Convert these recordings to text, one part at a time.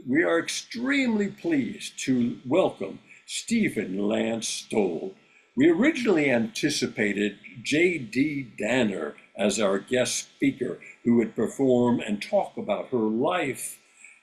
We are extremely pleased to welcome Stephen Lance Stoll. We originally anticipated J.D. Danner as our guest speaker who would perform and talk about her life,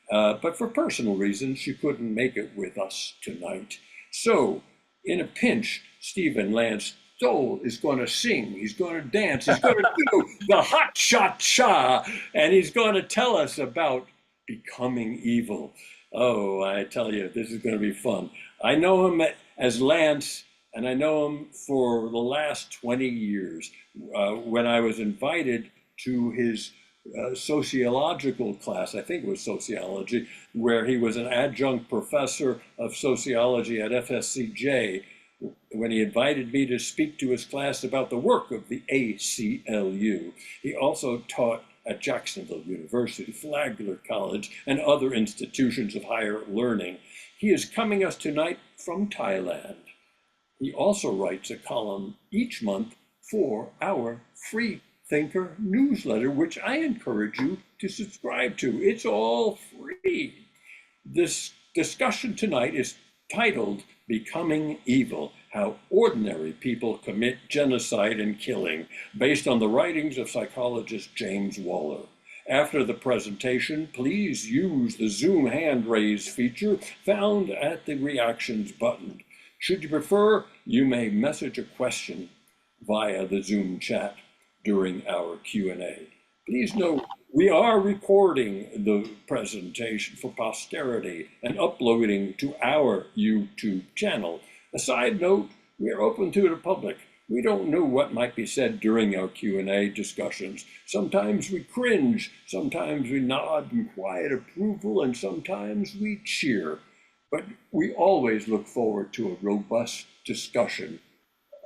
but for personal reasons, she couldn't make it with us tonight. So, in a pinch, Stephen Lance Stoll is going to sing, he's going to dance, he's going to do the hot cha cha, and he's going to tell us about becoming evil. Oh, I tell you, this is going to be fun. I know him as Lance, and I know him for the last 20 years. When I was invited to his sociological class, I think it was sociology, where he was an adjunct professor of sociology at FSCJ, when he invited me to speak to his class about the work of the ACLU. He also taught at Jacksonville University, Flagler College, and other institutions of higher learning. He is coming us tonight from Thailand. He also writes a column each month for our Free Thinker newsletter, which I encourage you to subscribe to. It's all free. This discussion tonight is titled Becoming Evil, How Ordinary People Commit Genocide and Killing, based on the writings of psychologist James Waller. After the presentation, please use the Zoom hand raise feature found at the reactions button. Should you prefer, you may message a question via the Zoom chat during our Q&A. Please note, we are recording the presentation for posterity and uploading to our YouTube channel. A side note, we are open to the public. We don't know what might be said during our Q&A discussions. Sometimes we cringe, sometimes we nod in quiet approval, and sometimes we cheer. But we always look forward to a robust discussion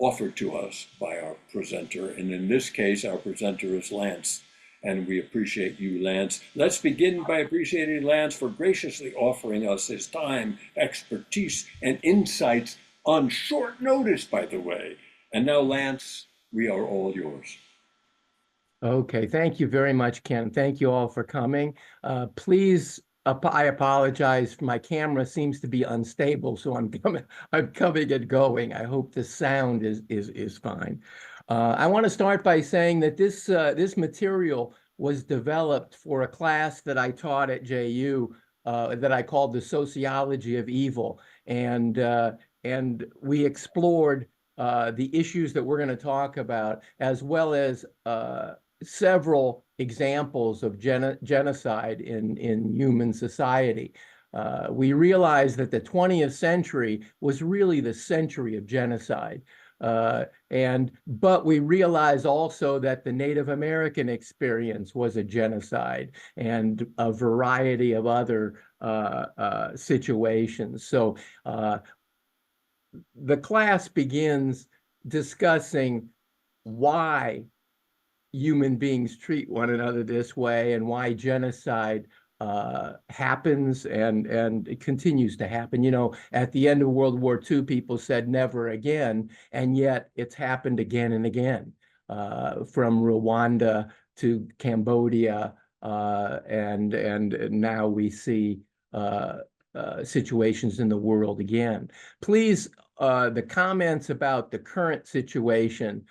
offered to us by our presenter. And in this case, our presenter is Lance. And we appreciate you, Lance. Let's begin by appreciating Lance for graciously offering us his time, expertise, and insights on short notice, by the way. And now, Lance, we are all yours. Okay, thank you very much, Ken. Thank you all for coming. Please, I apologize. My camera seems to be unstable, so I'm coming and going. I hope the sound is fine. I want to start by saying that this material was developed for a class that I taught at JU that I called the Sociology of Evil, and we explored the issues that we're going to talk about, as well as several examples of genocide in human society. We realized that the 20th century was really the century of genocide. But we realize also that the Native American experience was a genocide and a variety of other situations. So the class begins discussing why human beings treat one another this way and why genocide happens and it continues to happen. You know, at the end of World War II, people said never again, and yet it's happened again and again, from Rwanda to Cambodia, and now we see situations in the world again. Please, the comments about the current situation,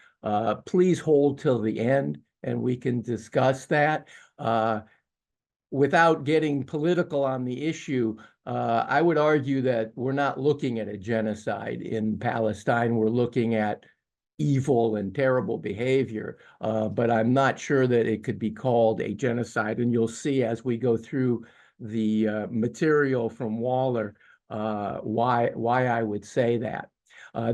please hold till the end and we can discuss that. Without getting political on the issue, I would argue that we're not looking at a genocide in Palestine. We're looking at evil and terrible behavior, but I'm not sure that it could be called a genocide. And you'll see as we go through the material from Waller why I would say that.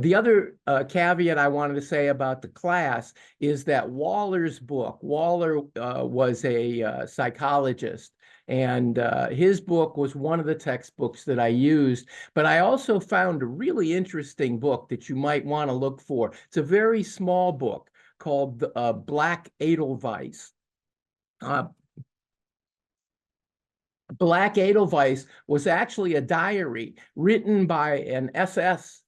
The other caveat I wanted to say about the class is that Waller's book, Waller was a psychologist, and his book was one of the textbooks that I used, but I also found a really interesting book that you might want to look for. It's a very small book called Black Edelweiss. Black Edelweiss was actually a diary written by an SS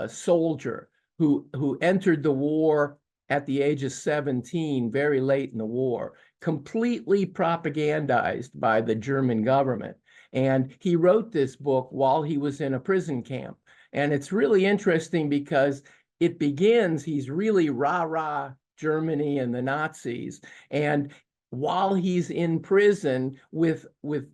soldier who entered the war at the age of 17, very late in the war, completely propagandized by the German government. And he wrote this book while he was in a prison camp. And it's really interesting because it begins, he's really rah-rah Germany and the Nazis. And while he's in prison with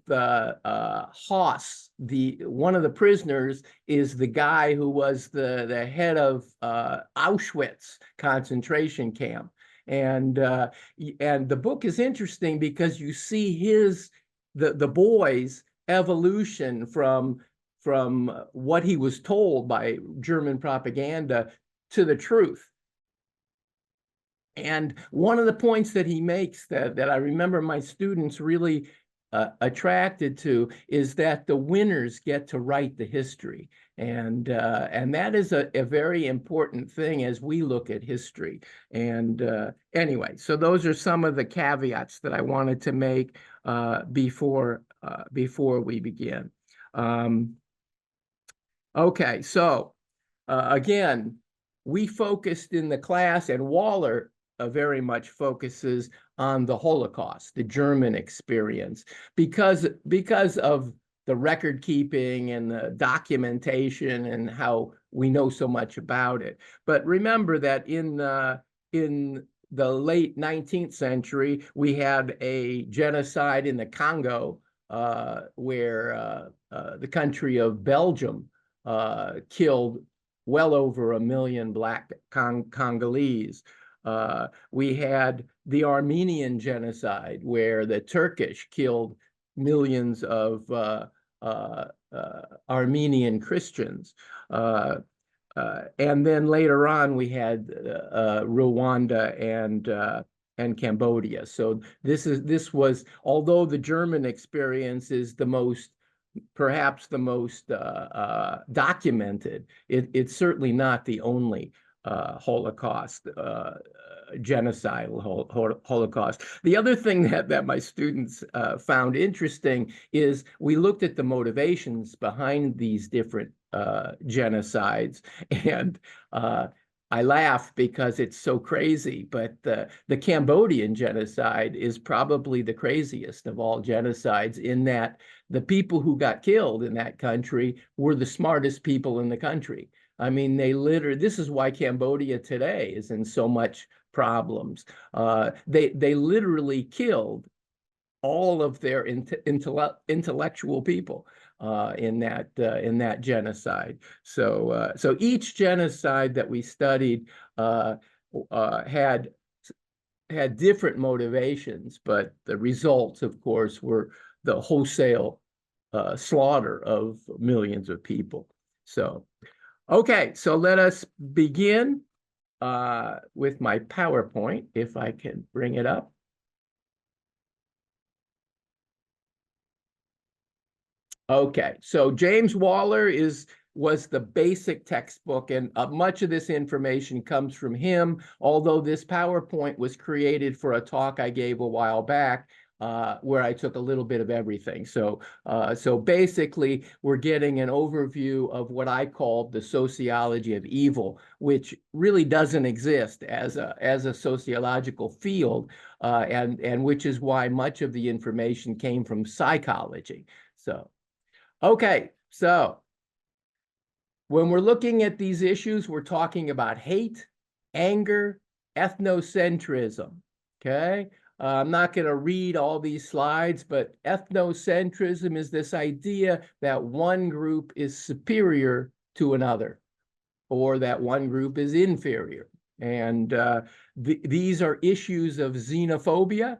Haas, one of the prisoners is the guy who was the head of Auschwitz concentration camp. And the book is interesting because you see the boy's evolution from what he was told by German propaganda to the truth. And one of the points that he makes that I remember my students really attracted to is that the winners get to write the history. And that is a very important thing as we look at history. And anyway, so those are some of the caveats that I wanted to make before we begin. Okay, so again, we focused in the class, and Waller very much focuses on the Holocaust, the German experience, because of the record keeping and the documentation and how we know so much about it. But remember that in the late 19th century, we had a genocide in the Congo, where the country of Belgium killed well over 1 million Black Congolese. We had the Armenian genocide, where the Turkish killed millions of Armenian Christians. And then later on, we had Rwanda and Cambodia. So this was, although the German experience is perhaps the most documented, it's certainly not the only Holocaust, genocidal Holocaust. The other thing that my students found interesting is we looked at the motivations behind these different genocides, and I laugh because it's so crazy, but the Cambodian genocide is probably the craziest of all genocides, in that the people who got killed in that country were the smartest people in the country. I mean, this is why Cambodia today is in so much problems. They literally killed all of their intellectual people in that genocide. So each genocide that we studied had different motivations, but the results, of course, were the wholesale slaughter of millions of people. So, okay, so let us begin with my PowerPoint, if I can bring it up. Okay, so James Waller was the basic textbook, and much of this information comes from him, although this PowerPoint was created for a talk I gave a while back, where I took a little bit of everything. So basically, we're getting an overview of what I call the sociology of evil, which really doesn't exist as a sociological field, and which is why much of the information came from psychology. So, okay, so when we're looking at these issues, we're talking about hate, anger, ethnocentrism, okay? I'm not going to read all these slides, but ethnocentrism is this idea that one group is superior to another, or that one group is inferior. And these are issues of xenophobia,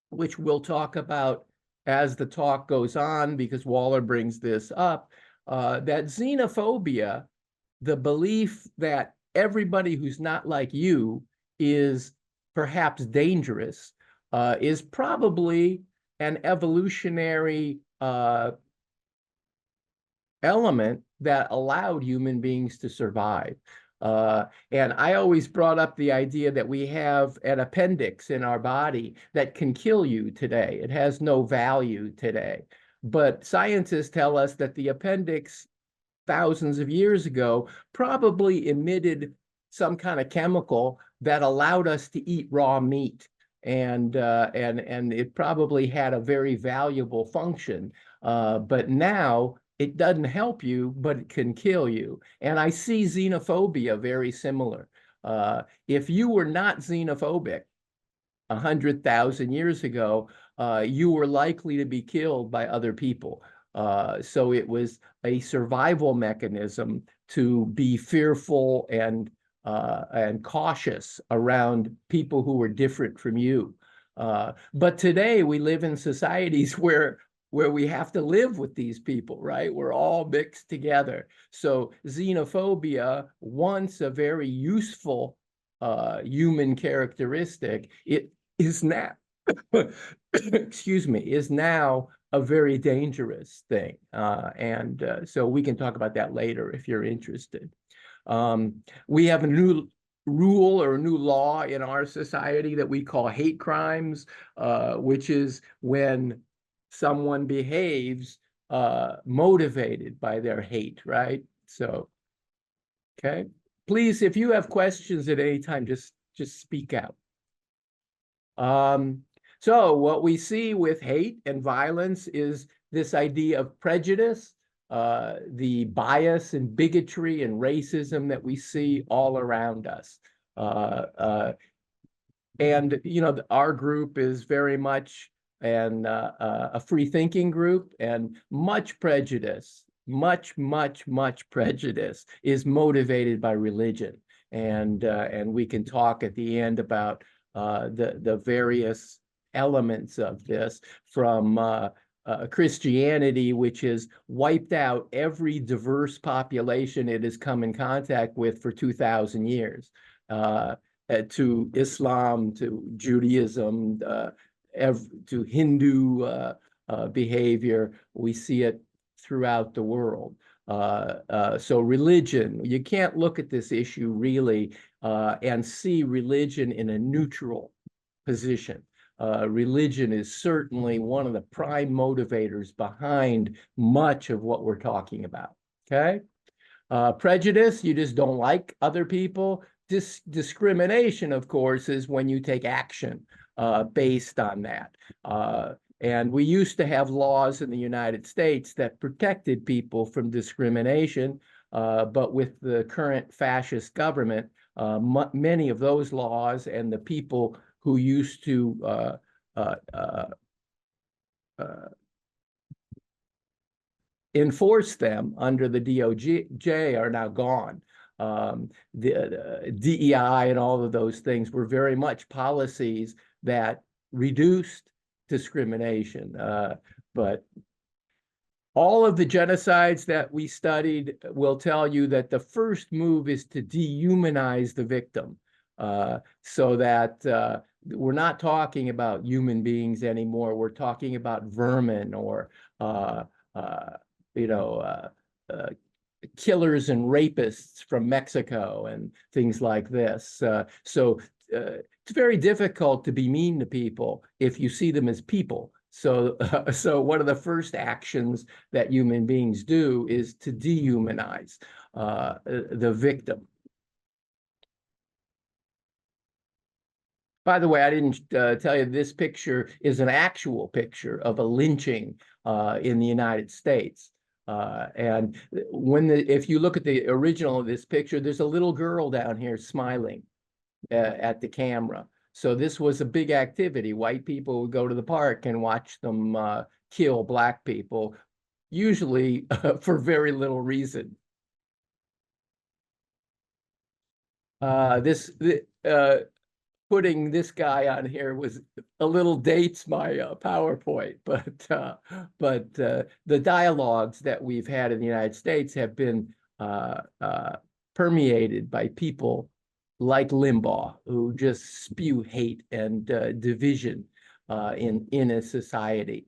which we'll talk about as the talk goes on, because Waller brings this up, that xenophobia, the belief that everybody who's not like you is perhaps dangerous, is probably an evolutionary element that allowed human beings to survive. And I always brought up the idea that we have an appendix in our body that can kill you today. It has no value today. But scientists tell us that the appendix thousands of years ago probably emitted some kind of chemical that allowed us to eat raw meat. and it probably had a very valuable function. But now it doesn't help you, but it can kill you. And I see xenophobia very similar. If you were not xenophobic 100,000 years ago, you were likely to be killed by other people. So it was a survival mechanism to be fearful and cautious around people who were different from you. But today we live in societies where we have to live with these people, right? We're all mixed together. So xenophobia, once a very useful human characteristic, it is now, excuse me, is now a very dangerous thing. So we can talk about that later if you're interested. We have a new rule or a new law in our society that we call hate crimes, which is when someone behaves motivated by their hate, right? So, okay. Please, if you have questions at any time, just speak out. So what we see with hate and violence is this idea of prejudice, the bias and bigotry and racism that we see all around us. And, you know, our group is very much a free thinking group, and much prejudice, much prejudice is motivated by religion. And we can talk at the end about the various elements of this, from Christianity, which has wiped out every diverse population it has come in contact with for 2,000 years, to Islam, to Judaism, to Hindu behavior. We see it throughout the world. So religion, you can't look at this issue really and see religion in a neutral position. Religion is certainly one of the prime motivators behind much of what we're talking about, okay? Prejudice, you just don't like other people. Discrimination, of course, is when you take action based on that. And we used to have laws in the United States that protected people from discrimination, but with the current fascist government, many of those laws and the people who used to enforce them under the DOJ are now gone. The DEI and all of those things were very much policies that reduced discrimination. But all of the genocides that we studied will tell you that the first move is to dehumanize the victim, so that we're not talking about human beings anymore. We're talking about vermin or killers and rapists from Mexico and things like this. So it's very difficult to be mean to people if you see them as people. So one of the first actions that human beings do is to dehumanize the victim. By the way, I didn't tell you, this picture is an actual picture of a lynching in the United States. And if you look at the original of this picture, there's a little girl down here smiling at the camera. So this was a big activity. White people would go to the park and watch them kill Black people, usually for very little reason. Putting this guy on here was a little dates my PowerPoint, but the dialogues that we've had in the United States have been permeated by people like Limbaugh, who just spew hate and division in a society.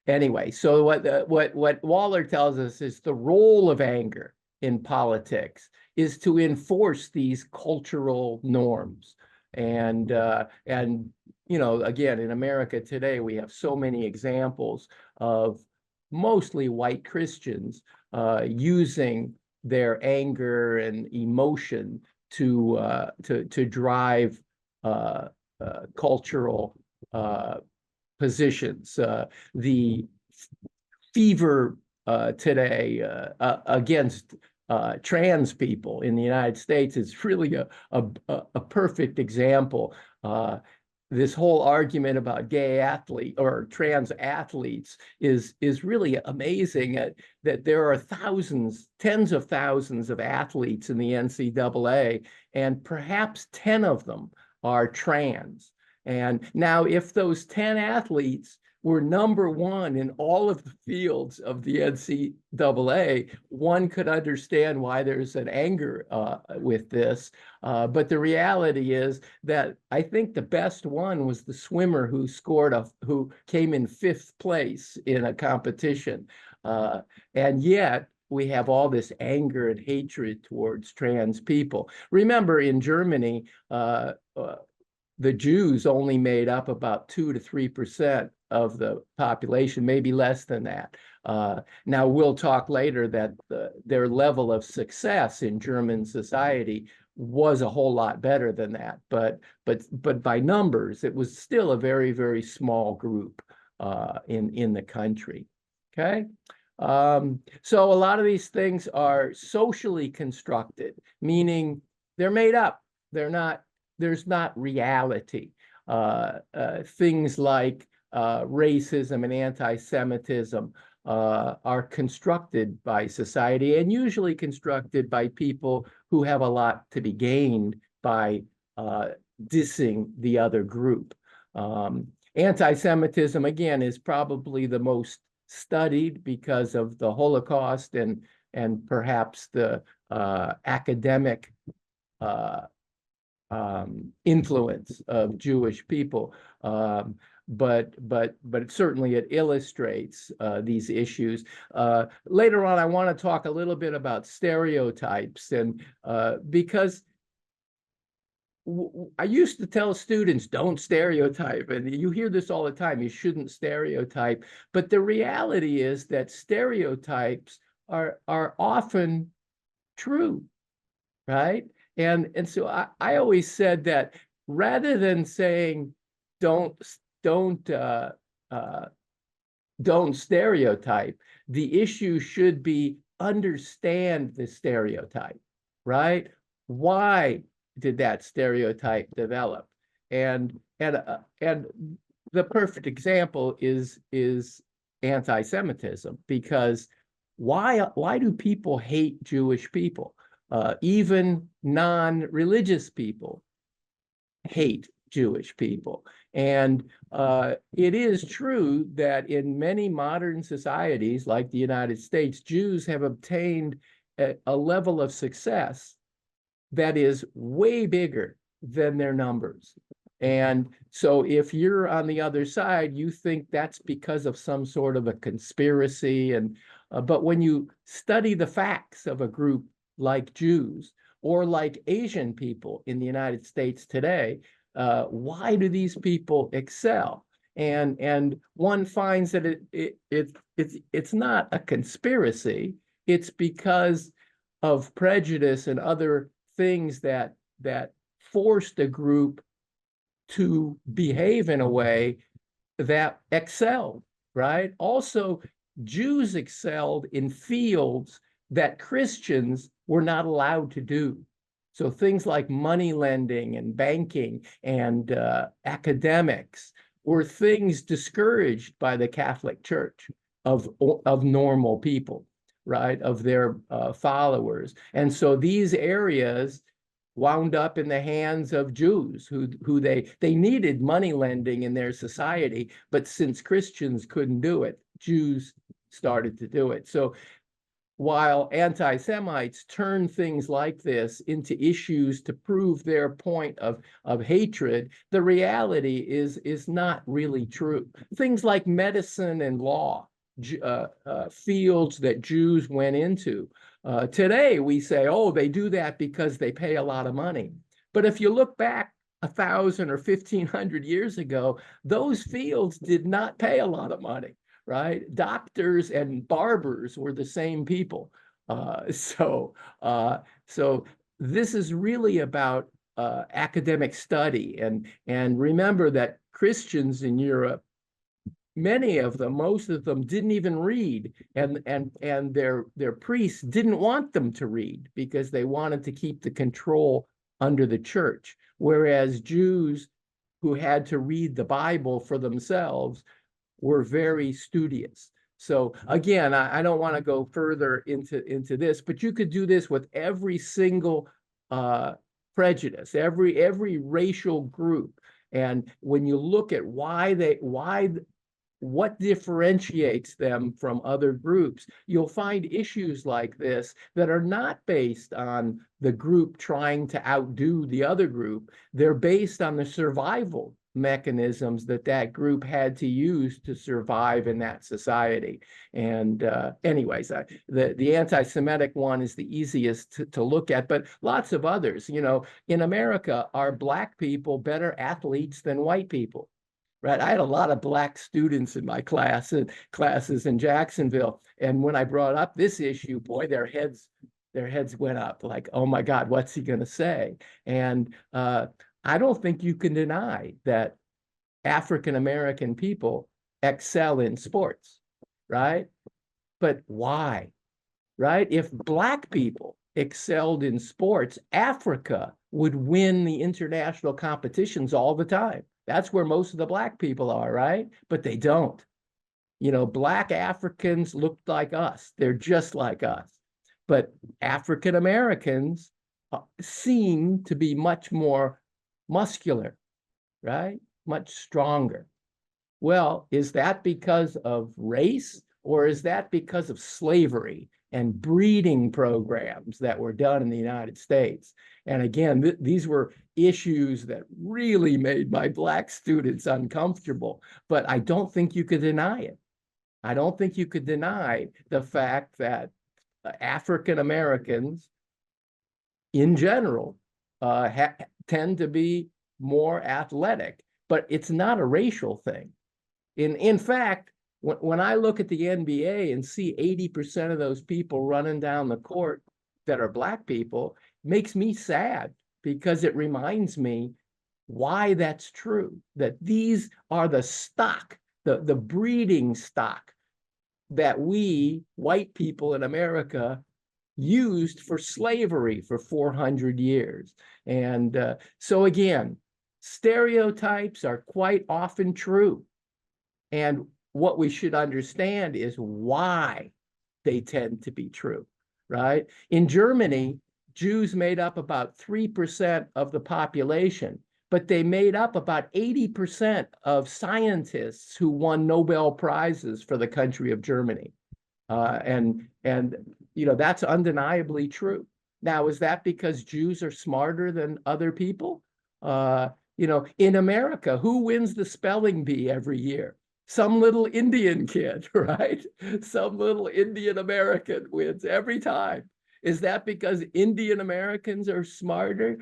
Anyway, so what Waller tells us is the role of anger in politics is to enforce these cultural norms. And you know, again, in America today, we have so many examples of mostly white Christians using their anger and emotion to drive cultural positions. The fever today against trans people in the United States is really a perfect example. This whole argument about gay athlete or trans athletes is really amazing that there are thousands, tens of thousands of athletes in the NCAA, and perhaps 10 of them are trans. And now, if those 10 athletes were number one in all of the fields of the NCAA, one could understand why there's an anger with this. But the reality is that I think the best one was the swimmer who came in 5th place in a competition. And yet we have all this anger and hatred towards trans people. Remember, in Germany, the Jews only made up about 2 to 3% of the population, maybe less than that. Now, we'll talk later that their level of success in German society was a whole lot better than that. But by numbers, it was still a very, very small group in the country. Okay. So a lot of these things are socially constructed, meaning they're made up. There's not reality. Things like racism and anti-Semitism are constructed by society, and usually constructed by people who have a lot to be gained by dissing the other group. Anti-Semitism, again, is probably the most studied because of the Holocaust and perhaps the academic influence of Jewish people, but certainly it illustrates these issues. Later on, I want to talk a little bit about stereotypes, and because I used to tell students, don't stereotype, and you hear this all the time, you shouldn't stereotype, but the reality is that stereotypes are often true, right? And so I always said that rather than saying don't stereotype, the issue should be understand the stereotype, right? Why did that stereotype develop? And the perfect example is anti-Semitism, because why do people hate Jewish people? Even non-religious people hate Jewish people. And it is true that in many modern societies, like the United States, Jews have obtained a level of success that is way bigger than their numbers. And so if you're on the other side, you think that's because of some sort of a conspiracy. But when you study the facts of a group like Jews or like Asian people in the United States today, why do these people excel? And one finds that it's not a conspiracy. It's because of prejudice and other things that forced a group to behave in a way that excelled, right? Also, Jews excelled in fields that Christians were not allowed to do. So things like money lending and banking and academics were things discouraged by the Catholic Church of normal people, right, of their followers. And so these areas wound up in the hands of Jews who they needed money lending in their society, but since Christians couldn't do it, Jews started to do it. So while anti-Semites turn things like this into issues to prove their point of hatred, the reality is not really true. Things like medicine and law, fields that Jews went into. Today, we say, oh, they do that because they pay a lot of money. But if you look back 1,000 or 1,500 years ago, those fields did not pay a lot of money, right? Doctors and barbers were the same people. So this is really about academic study. And remember that Christians in Europe, many of them, most of them didn't even read, and their priests didn't want them to read because they wanted to keep the control under the church. Whereas Jews who had to read the Bible for themselves were very studious. So again, I don't want to go further into this, but you could do this with every single prejudice, every racial group. And when you look at what differentiates them from other groups, you'll find issues like this that are not based on the group trying to outdo the other group. They're based on the survival mechanisms that group had to use to survive in that society. And anyways, the anti-Semitic one is the easiest to look at, but lots of others. In America, are Black people better athletes than white people? Right. I had a lot of Black students in my classes in Jacksonville. And when I brought up this issue, boy, their heads went up like, oh my God, what's he going to say? And I don't think you can deny that African American people excel in sports, right? But why? Right? If Black people excelled in sports, Africa would win the international competitions all the time. That's where most of the Black people are, right? But they don't. Black Africans look like us. They're just like us. But African Americans seem to be much more muscular, right? Much stronger. Well, is that because of race, or is that because of slavery and breeding programs that were done in the United States? And again, these were issues that really made my Black students uncomfortable, but I don't think you could deny it. I don't think you could deny the fact that African Americans in general tend to be more athletic, but it's not a racial thing. In fact, when I look at the NBA and see 80% of those people running down the court that are Black people, makes me sad, because it reminds me why that's true, that these are the stock, the breeding stock that we white people in America used for slavery for 400 years. And so again, stereotypes are quite often true. And what we should understand is why they tend to be true, right? In Germany, Jews made up about 3% of the population, but they made up about 80% of scientists who won Nobel Prizes for the country of Germany. And that's undeniably true. Now, is that because Jews are smarter than other people? In America, who wins the spelling bee every year? Some little Indian kid, right? Some little Indian American wins every time. Is that because Indian Americans are smarter?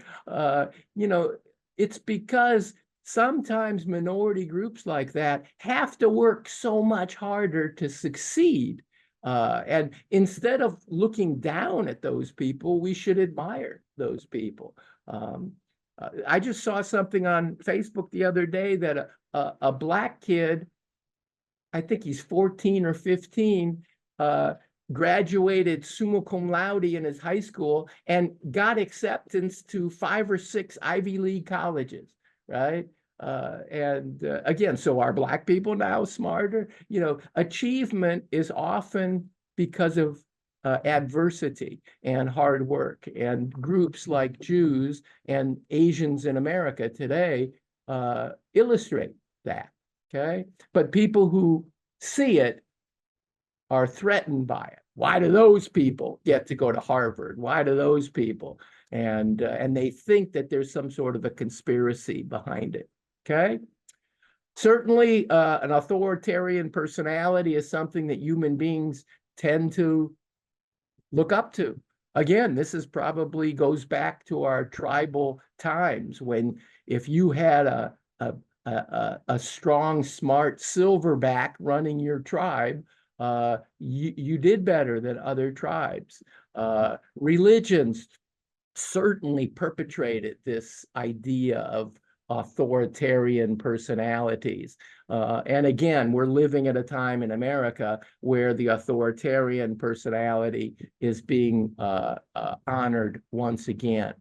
It's because sometimes minority groups like that have to work so much harder to succeed. And instead of looking down at those people, we should admire those people. I just saw something on Facebook the other day that a Black kid, I think he's 14 or 15, graduated summa cum laude in his high school and got acceptance to 5 or 6 Ivy League colleges, right? Again, so are Black people now smarter? Achievement is often because of adversity and hard work, and groups like Jews and Asians in America today illustrate that, okay? But people who see it are threatened by it. Why do those people get to go to Harvard? Why do those people? And they think that there's some sort of a conspiracy behind it, okay? Certainly, an authoritarian personality is something that human beings tend to look up to. Again, this is probably goes back to our tribal times, when if you had a strong, smart silverback running your tribe, you did better than other tribes. Religions certainly perpetrated this idea of authoritarian personalities. And again, we're living at a time in America where the authoritarian personality is being honored once again.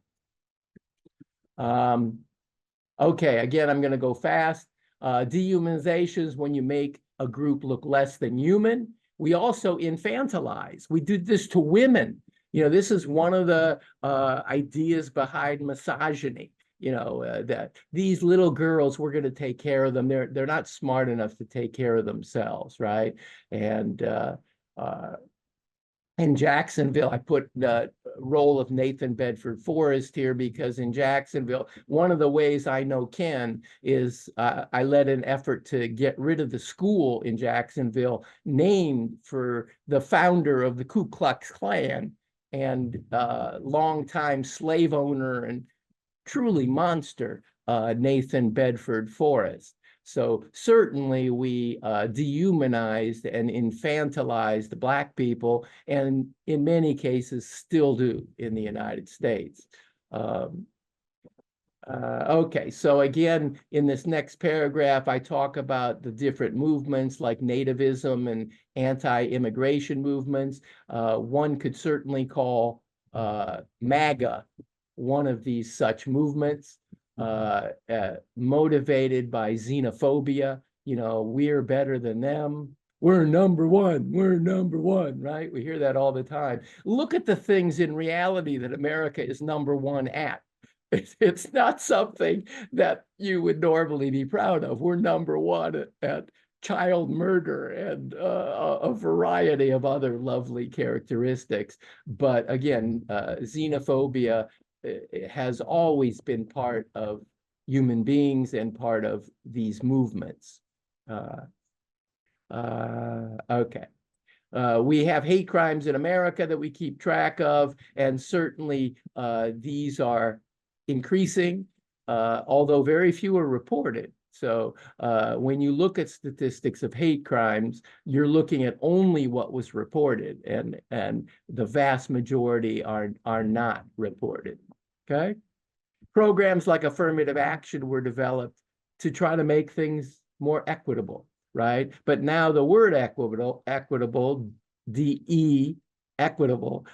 Okay, again, I'm going to go fast. Dehumanizations, when you make a group look less than human. We also infantilize. We do this to women. This is one of the ideas behind misogyny. That these little girls, we're going to take care of them. They're not smart enough to take care of themselves, right? And in Jacksonville, I put the role of Nathan Bedford Forrest here because in Jacksonville, one of the ways I know Ken is I led an effort to get rid of the school in Jacksonville named for the founder of the Ku Klux Klan and longtime slave owner and truly monster, Nathan Bedford Forrest. So certainly we dehumanized and infantilized Black people, and in many cases still do in the United States. Okay, so again, in this next paragraph, I talk about the different movements like nativism and anti-immigration movements. One could certainly call MAGA one of these such movements, motivated by xenophobia. We're better than them. We're number one, right? We hear that all the time. Look at the things in reality that America is number one at. It's not something that you would normally be proud of. We're number one at child murder and a variety of other lovely characteristics. But again, xenophobia has always been part of human beings and part of these movements. Okay. We have hate crimes in America that we keep track of, and certainly these are increasing, although very few are reported. So when you look at statistics of hate crimes, you're looking at only what was reported, and the vast majority are not reported. Okay. Programs like affirmative action were developed to try to make things more equitable, right? But now the word equitable, D-E, equitable,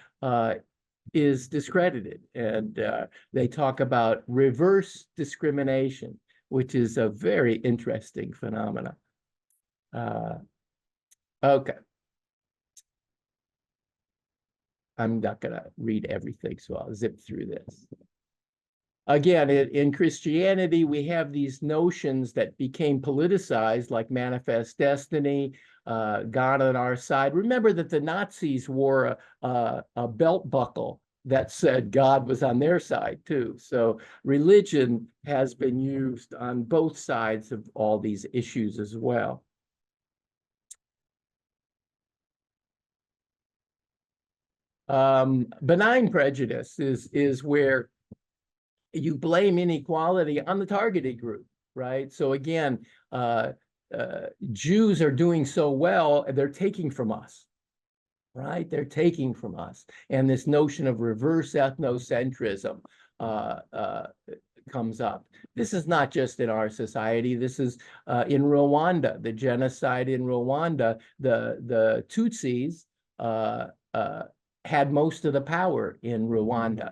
is discredited. And they talk about reverse discrimination, which is a very interesting phenomenon. Okay. I'm not going to read everything, so I'll zip through this. Again, in Christianity, we have these notions that became politicized, like manifest destiny, God on our side. Remember that the Nazis wore a belt buckle that said God was on their side too. So religion has been used on both sides of all these issues as well. Benign prejudice is where you blame inequality on the targeted group, right? So again, Jews are doing so well, they're taking from us, right? They're taking from us. And this notion of reverse ethnocentrism comes up. This is not just in our society. This is in Rwanda, the genocide in Rwanda. The Tutsis had most of the power in Rwanda.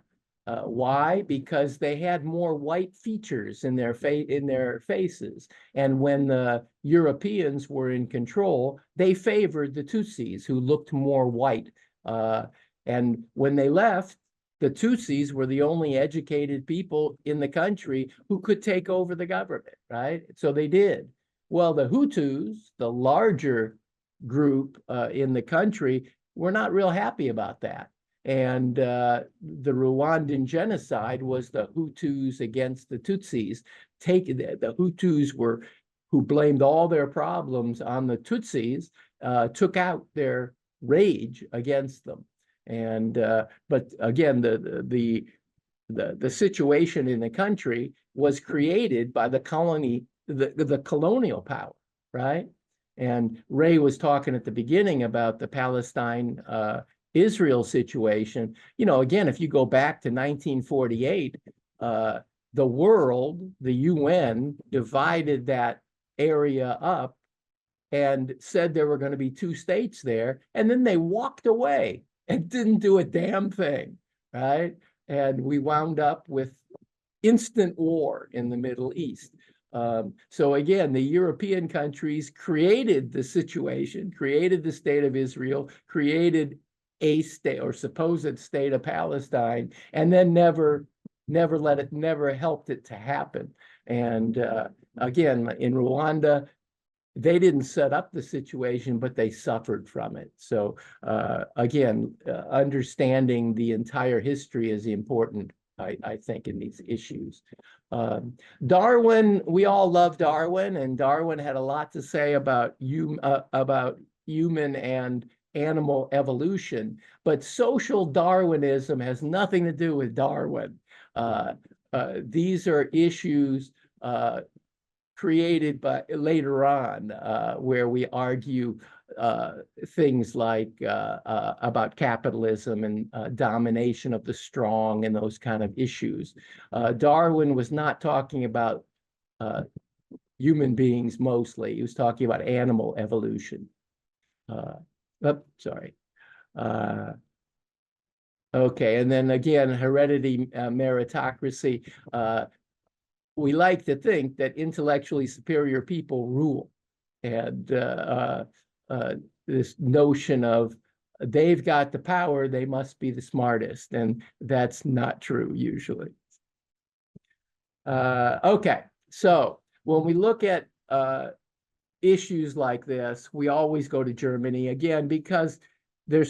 Why? Because they had more white features in their faces. And when the Europeans were in control, they favored the Tutsis, who looked more white. And when they left, the Tutsis were the only educated people in the country who could take over the government, right? So they did. Well, the Hutus, the larger group in the country, were not real happy about that. And the Rwandan genocide was the Hutus against the Tutsis. The Hutus who blamed all their problems on the Tutsis, took out their rage against them. And but again, the situation in the country was created by the colonial power, right? And Ray was talking at the beginning about the Palestine Israel situation, again, if you go back to 1948, the world, the UN, divided that area up and said there were going to be two states there, and then they walked away and didn't do a damn thing, right? And we wound up with instant war in the Middle East. So again, the European countries created the situation, created the state of Israel, created a state or supposed state of Palestine, and then never helped it to happen. And again, in Rwanda, they didn't set up the situation, but they suffered from it. So again, understanding the entire history is important, I think, in these issues. Darwin, we all love Darwin, and Darwin had a lot to say about human and animal evolution, but social Darwinism has nothing to do with Darwin. These are issues created by later on, where we argue things like about capitalism and domination of the strong and those kind of issues. Darwin was not talking about human beings mostly. He was talking about animal evolution. Sorry. Okay, and then again, heredity, meritocracy. We like to think that intellectually superior people rule. And this notion of they've got the power, they must be the smartest. And that's not true usually. Okay, so when we look at issues like this, we always go to Germany again, because the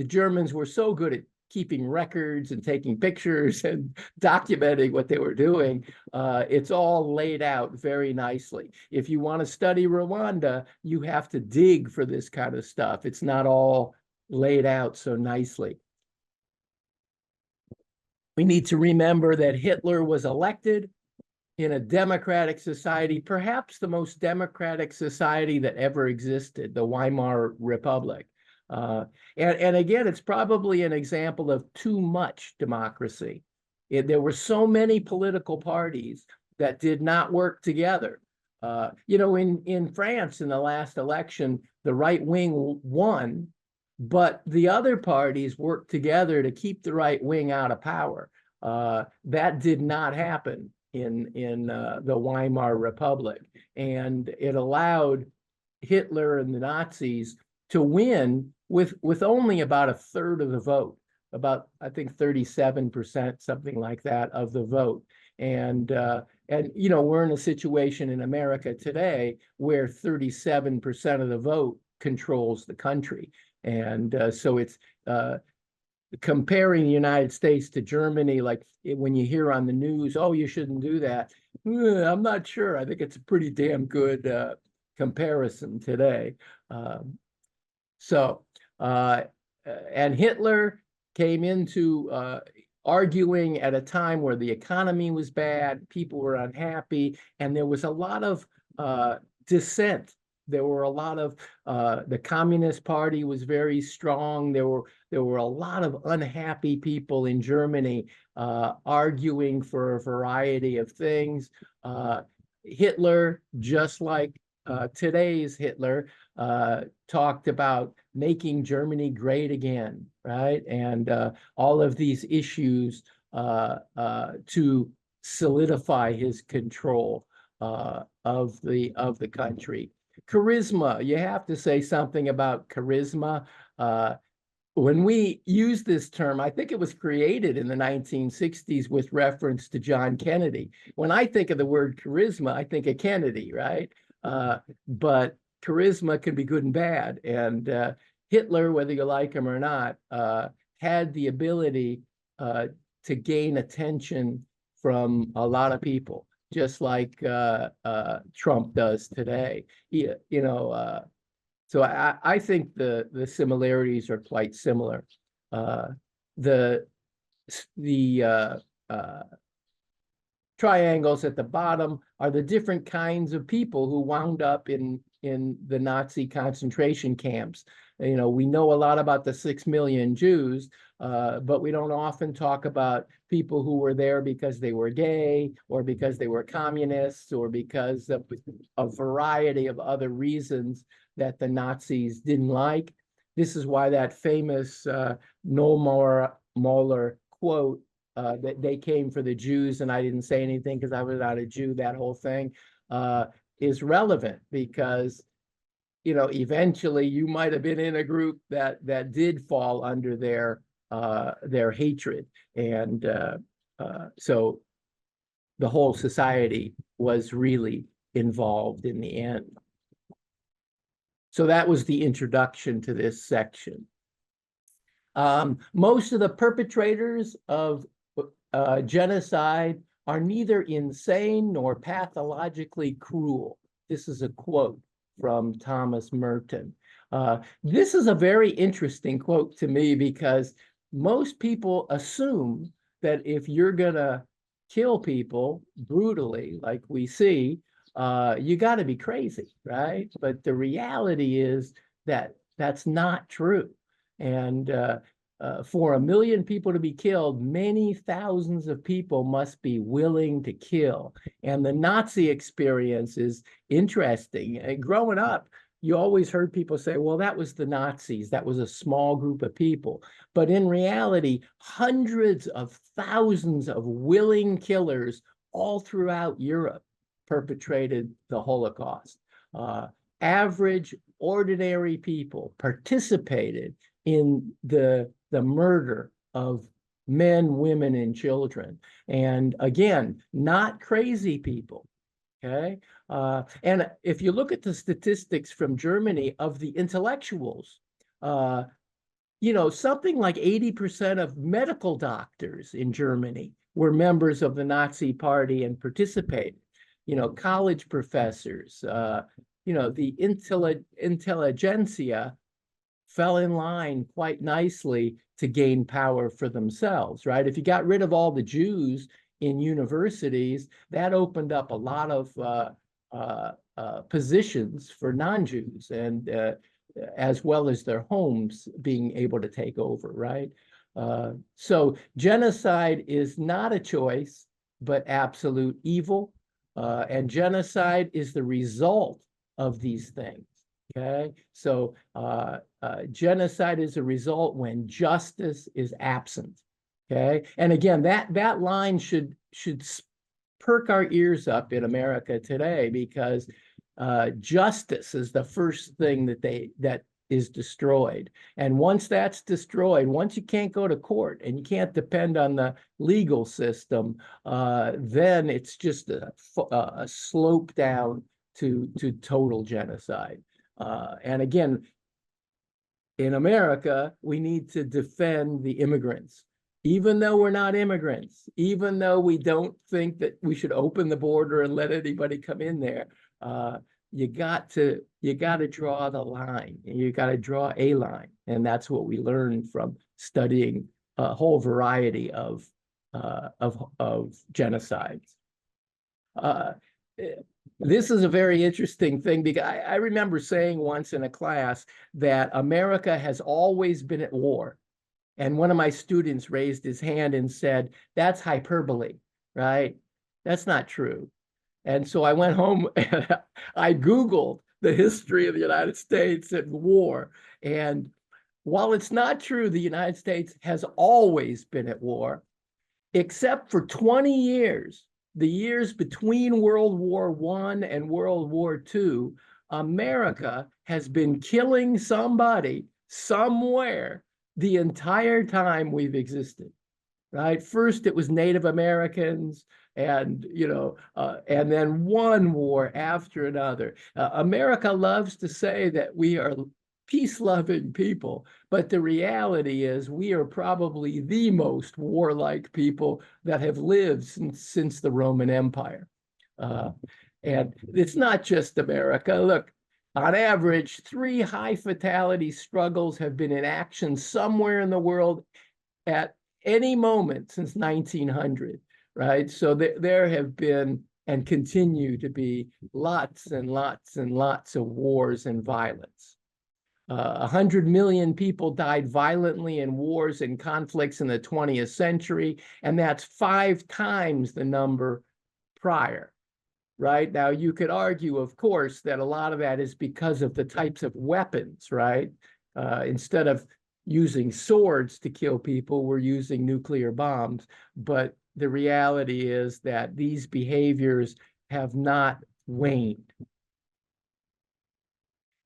Germans were so good at keeping records and taking pictures and documenting what they were doing. It's all laid out very nicely. If you want to study Rwanda, you have to dig for this kind of stuff. It's not all laid out so nicely. We need to remember that Hitler was elected in a democratic society, perhaps the most democratic society that ever existed, the Weimar Republic. And again, it's probably an example of too much democracy. There were so many political parties that did not work together. In France, in the last election, the right wing won, but the other parties worked together to keep the right wing out of power. That did not happen in the Weimar Republic, and it allowed Hitler and the Nazis to win with only about a third of the vote, about, I think, 37%, something like that, of the vote. And we're in a situation in America today where 37% of the vote controls the country. And so it's comparing the United States to Germany, like when you hear on the news, oh, you shouldn't do that. I'm not sure. I think it's a pretty damn good comparison today. And Hitler came into arguing at a time where the economy was bad, people were unhappy, and there was a lot of dissent. There were a lot of the Communist Party was very strong. There were a lot of unhappy people in Germany arguing for a variety of things. Hitler, just like today's Hitler, talked about making Germany great again, right? And all of these issues to solidify his control of the country. Charisma, you have to say something about charisma. When we use this term, I think it was created in the 1960s with reference to John Kennedy. When I think of the word charisma, I think of Kennedy, right? But charisma can be good and bad. And Hitler, whether you like him or not, had the ability to gain attention from a lot of people, just like Trump does today. So I think the similarities are quite similar. The triangles at the bottom are the different kinds of people who wound up in in the Nazi concentration camps. You know, we know a lot about the 6 million Jews, but we don't often talk about people who were there because they were gay or because they were communists or because of a variety of other reasons that the Nazis didn't like. This is why that famous Noel Mahler quote, that they came for the Jews and I didn't say anything because I was not a Jew, that whole thing is relevant because, you know, eventually you might have been in a group that did fall under their hatred. And so the whole society was really involved in the end. So that was the introduction to this section. Most of the perpetrators of genocide are neither insane nor pathologically cruel. This is a quote from Thomas Merton. This is a very interesting quote to me because most people assume that if you're gonna kill people brutally, like we see, you got to be crazy, right? But the reality is that that's not true. And for 1 million people to be killed, many thousands of people must be willing to kill. And the Nazi experience is interesting. Growing up, you always heard people say, well, that was the Nazis. That was a small group of people. But in reality, hundreds of thousands of willing killers all throughout Europe perpetrated the Holocaust. Average, ordinary people participated in the murder of men, women, and children. And again, not crazy people. Okay. And if you look at the statistics from Germany of the intellectuals, you know, something like 80% of medical doctors in Germany were members of the Nazi Party and participated. You know, college professors, you know, the intelligentsia fell in line quite nicely to gain power for themselves, right? If you got rid of all the Jews in universities, that opened up a lot of positions for non-Jews, and as well as their homes being able to take over, right? So genocide is not a choice, but absolute evil. And genocide is the result of these things. Okay, so genocide is a result when justice is absent. Okay, and again, that line should perk our ears up in America today, because justice is the first thing that is destroyed. And once that's destroyed, once you can't go to court and you can't depend on the legal system, then it's just a slope down to total genocide. And again, in America, we need to defend the immigrants. Even though we're not immigrants, even though we don't think that we should open the border and let anybody come in there, you got to draw the line. You got to draw a line, and that's what we learned from studying a whole variety of genocides. This is a very interesting thing, because I remember saying once in a class that America has always been at war. And one of my students raised his hand and said, that's hyperbole, right? That's not true. And so I went home and I Googled the history of the United States and war. And while it's not true, the United States has always been at war, except for 20 years, the years between World War I and World War II, America has been killing somebody somewhere the entire time we've existed, right? First, it was Native Americans, and and then one war after another. America loves to say that we are peace-loving people, but the reality is we are probably the most warlike people that have lived since the Roman Empire. And it's not just America. Look, on average, 3 high fatality struggles have been in action somewhere in the world at any moment since 1900, right? So there have been and continue to be lots and lots and lots of wars and violence. 100 million people died violently in wars and conflicts in the 20th century, and that's 5 times the number prior, right? Now, you could argue, of course, that a lot of that is because of the types of weapons, right? Instead of using swords to kill people, we're using nuclear bombs. But the reality is that these behaviors have not waned.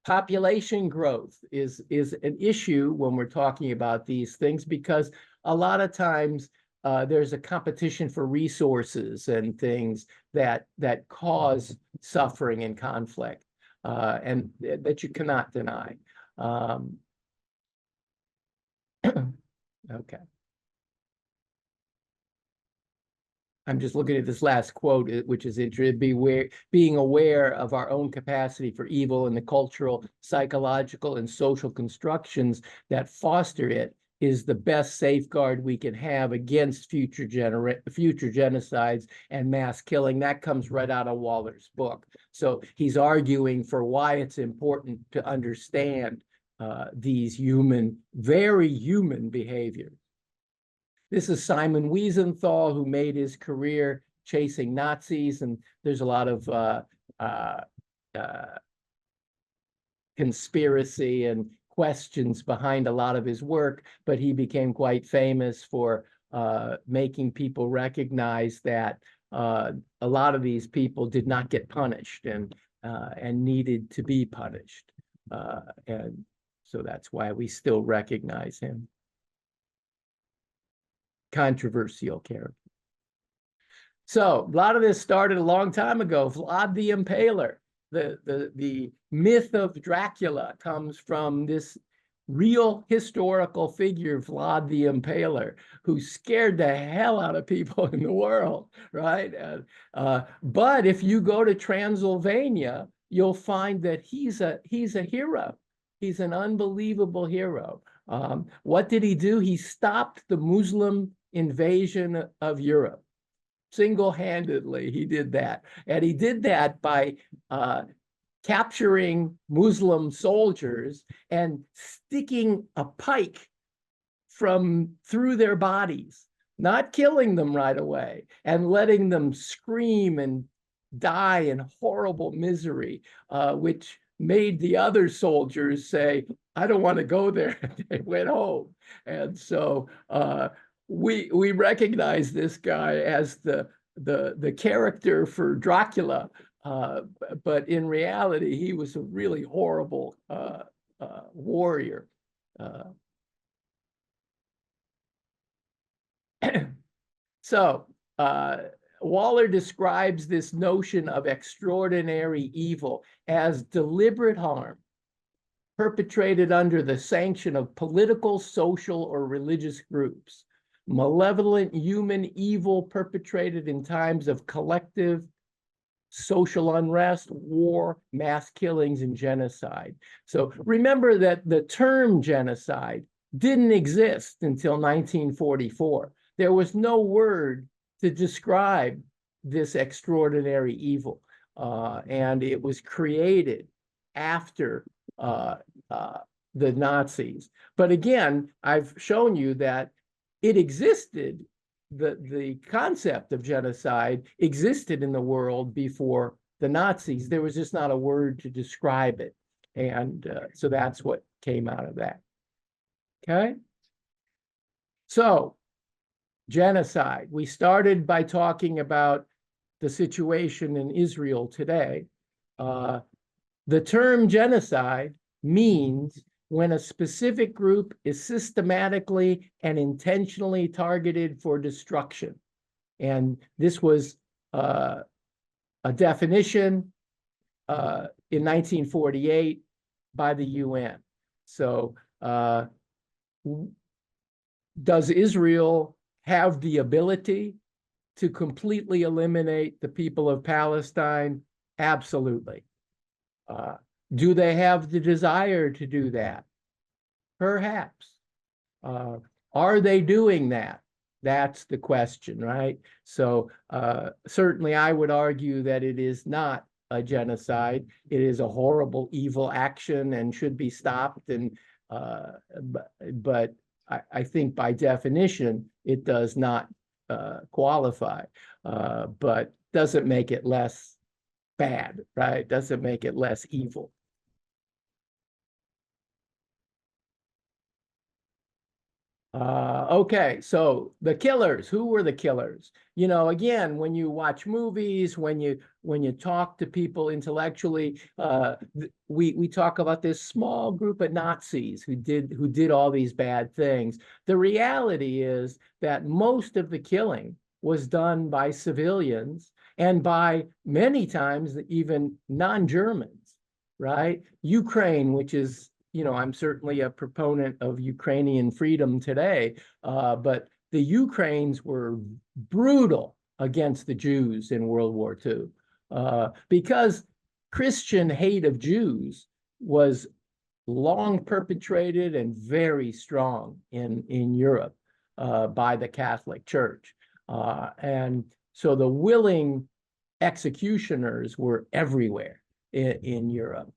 Population growth is an issue when we're talking about these things, because a lot of times there's a competition for resources and things that cause suffering and conflict, and that you cannot deny. Okay. I'm just looking at this last quote, which is interesting. Being aware of our own capacity for evil and the cultural, psychological, and social constructions that foster it is the best safeguard we can have against future genocides and mass killing. That comes right out of Waller's book. So he's arguing for why it's important to understand these very human behaviors. This is Simon Wiesenthal, who made his career chasing Nazis, and there's a lot of conspiracy and questions behind a lot of his work, but he became quite famous for making people recognize that a lot of these people did not get punished and needed to be punished. And so that's why we still recognize him. Controversial character. So a lot of this started a long time ago. Vlad the Impaler, the myth of Dracula comes from this real historical figure, Vlad the Impaler, who scared the hell out of people in the world, right? But if you go to Transylvania, you'll find that he's a hero. He's an unbelievable hero. What did he do? He stopped the Muslim invasion of Europe. Single-handedly, he did that. And he did that by capturing Muslim soldiers and sticking a pike through their bodies, not killing them right away, and letting them scream and die in horrible misery, which made the other soldiers say, I don't want to go there. They went home. And so we recognize this guy as the character for Dracula, but in reality, he was a really horrible warrior. So Waller describes this notion of extraordinary evil as deliberate harm perpetrated under the sanction of political, social, or religious groups. Malevolent human evil perpetrated in times of collective social unrest, war, mass killings, and genocide. So remember that the term genocide didn't exist until 1944. There was no word to describe this extraordinary evil, and it was created after the Nazis. But again, I've shown you that it existed, the concept of genocide existed in the world before the Nazis. There was just not a word to describe it. And so that's what came out of that. Okay? So, genocide. We started by talking about the situation in Israel today. The term genocide means when a specific group is systematically and intentionally targeted for destruction. And this was a definition in 1948 by the UN. So does Israel have the ability to completely eliminate the people of Palestine? Absolutely. Do they have the desire to do that? Perhaps. Are they doing that? That's the question, right? So certainly I would argue that it is not a genocide. It is a horrible, evil action and should be stopped. And but I think by definition, it does not qualify, but doesn't make it less bad, right? Doesn't make it less evil. Okay, so the killers, who were the killers? You know, again, when you watch movies, when you talk to people intellectually, we talk about this small group of Nazis who did all these bad things. The reality is that most of the killing was done by civilians and by many times even non-Germans, right? Ukraine, which is, you know, I'm certainly a proponent of Ukrainian freedom today, but the Ukrainians were brutal against the Jews in World War II because Christian hate of Jews was long perpetrated and very strong in Europe by the Catholic Church. And so the willing executioners were everywhere in Europe.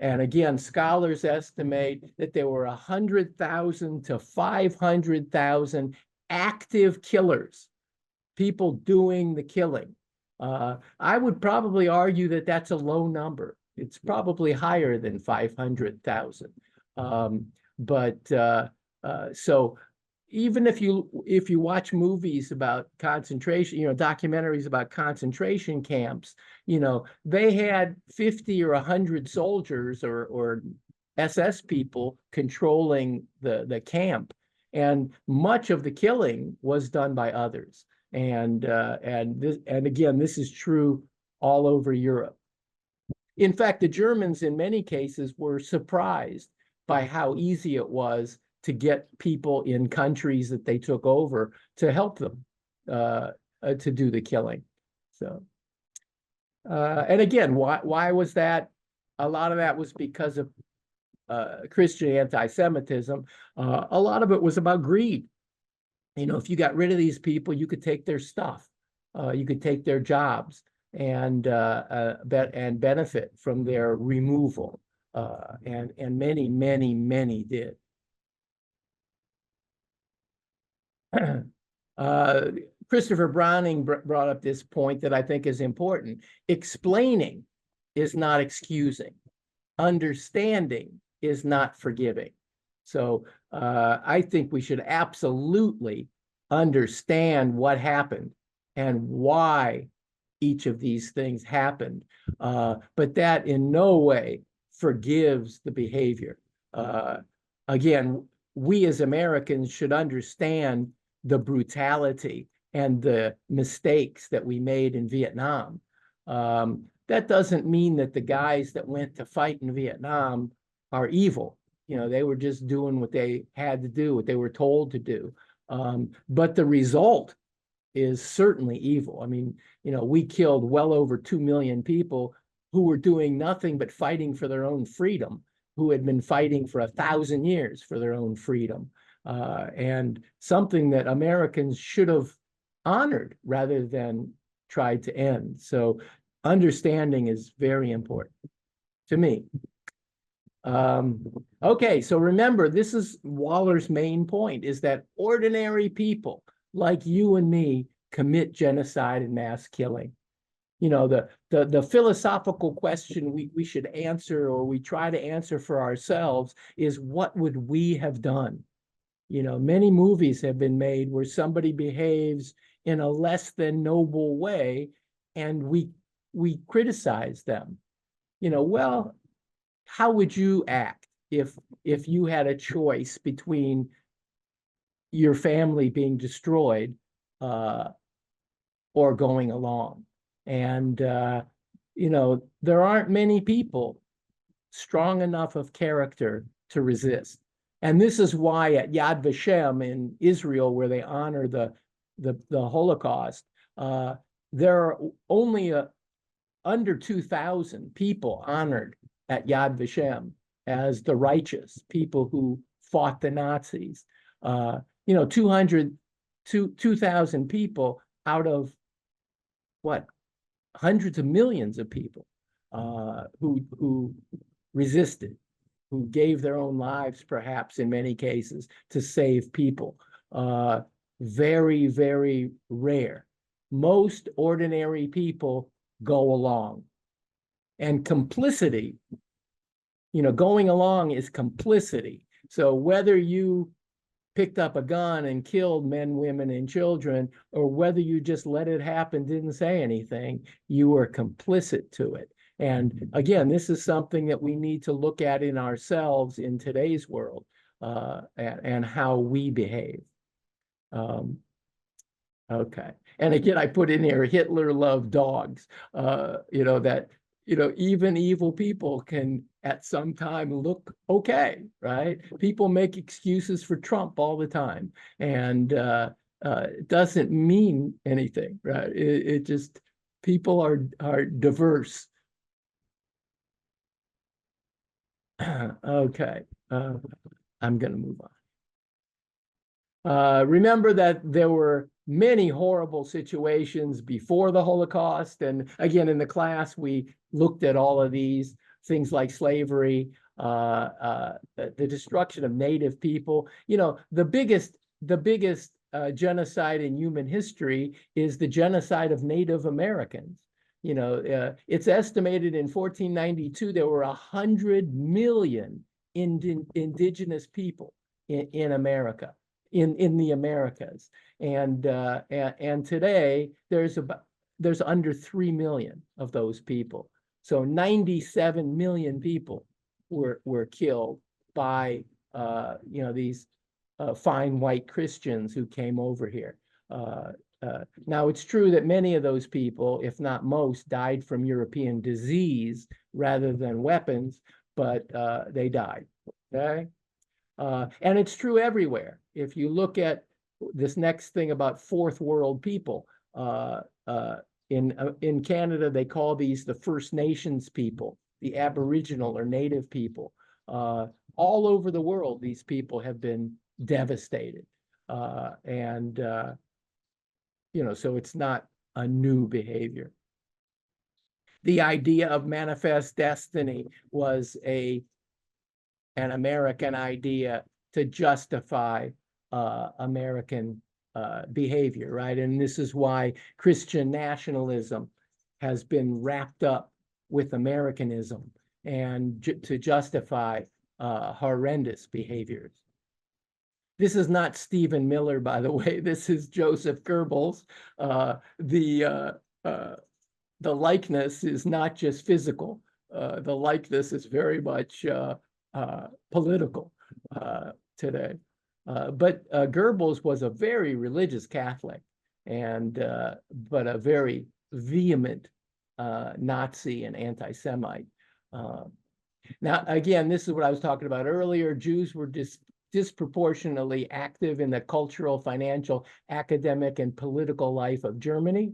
And again, scholars estimate that there were 100,000 to 500,000 active killers, people doing the killing. I would probably argue that that's a low number. It's probably higher than 500,000. So even if you watch movies about concentration, you know, documentaries about concentration camps, you know, they had 50 or 100 soldiers or SS people controlling the camp, and much of the killing was done by others. And again, this is true all over Europe. In fact, the Germans in many cases were surprised by how easy it was to get people in countries that they took over to help them to do the killing. So, and again, why was that? A lot of that was because of Christian anti-Semitism. A lot of it was about greed. You know, if you got rid of these people, you could take their stuff, you could take their jobs, and benefit from their removal. And many did. Christopher Browning brought up this point that I think is important. Explaining is not excusing. Understanding is not forgiving. So I think we should absolutely understand what happened and why each of these things happened, but that in no way forgives the behavior. Again, we as Americans should understand the brutality and the mistakes that we made in Vietnam. That doesn't mean that the guys that went to fight in Vietnam are evil. You know, they were just doing what they had to do, what they were told to do. But the result is certainly evil. I mean, you know, we killed well over 2 million people who were doing nothing but fighting for their own freedom, who had been fighting for 1,000 years for their own freedom. And something that Americans should have honored rather than tried to end. So understanding is very important to me. Okay, so remember, this is Waller's main point, is that ordinary people like you and me commit genocide and mass killing. You know, the philosophical question we should answer, or we try to answer for ourselves, is what would we have done? You know, many movies have been made where somebody behaves in a less than noble way, and we criticize them. You know, well, how would you act if you had a choice between your family being destroyed or going along? And you know, there aren't many people strong enough of character to resist. And this is why at Yad Vashem in Israel, where they honor the Holocaust, there are only under 2,000 people honored at Yad Vashem as the righteous, people who fought the Nazis. You know, 200 2,000 people out of what, hundreds of millions of people who resisted, who gave their own lives, perhaps in many cases, to save people. Very, very rare. Most ordinary people go along. And complicity, going along is complicity. So whether you picked up a gun and killed men, women, and children, or whether you just let it happen, didn't say anything, you were complicit to it. And again, this is something that we need to look at in ourselves in today's world, and how we behave. Okay. And again, I put in here, Hitler loved dogs, that, even evil people can at some time look okay, right? People make excuses for Trump all the time, and it doesn't mean anything, right? It just, people are diverse. Okay. I'm going to move on. Remember that there were many horrible situations before the Holocaust. And again, in the class, we looked at all of these things like slavery, the destruction of native people. The biggest genocide in human history is the genocide of Native Americans. It's estimated in 1492 there were 100 million indigenous people in America, in the Americas, and today there's under 3 million of those people. So 97 million people were killed by these fine white Christians who came over here. Now, it's true that many of those people, if not most, died from European disease rather than weapons, but they died. Okay. And it's true everywhere. If you look at this next thing about fourth world people, in Canada, they call these the First Nations people, the Aboriginal or Native people. All over the world, these people have been devastated. So it's not a new behavior. The idea of manifest destiny was an American idea to justify American behavior, right? And this is why Christian nationalism has been wrapped up with Americanism and to justify horrendous behaviors. This is not Stephen Miller, by the way. This is Joseph Goebbels. The likeness is not just physical. The likeness is very much political today. But Goebbels was a very religious Catholic, but a very vehement Nazi and anti-Semite. Now, again, this is what I was talking about earlier. Jews were disproportionately active in the cultural, financial, academic, and political life of Germany.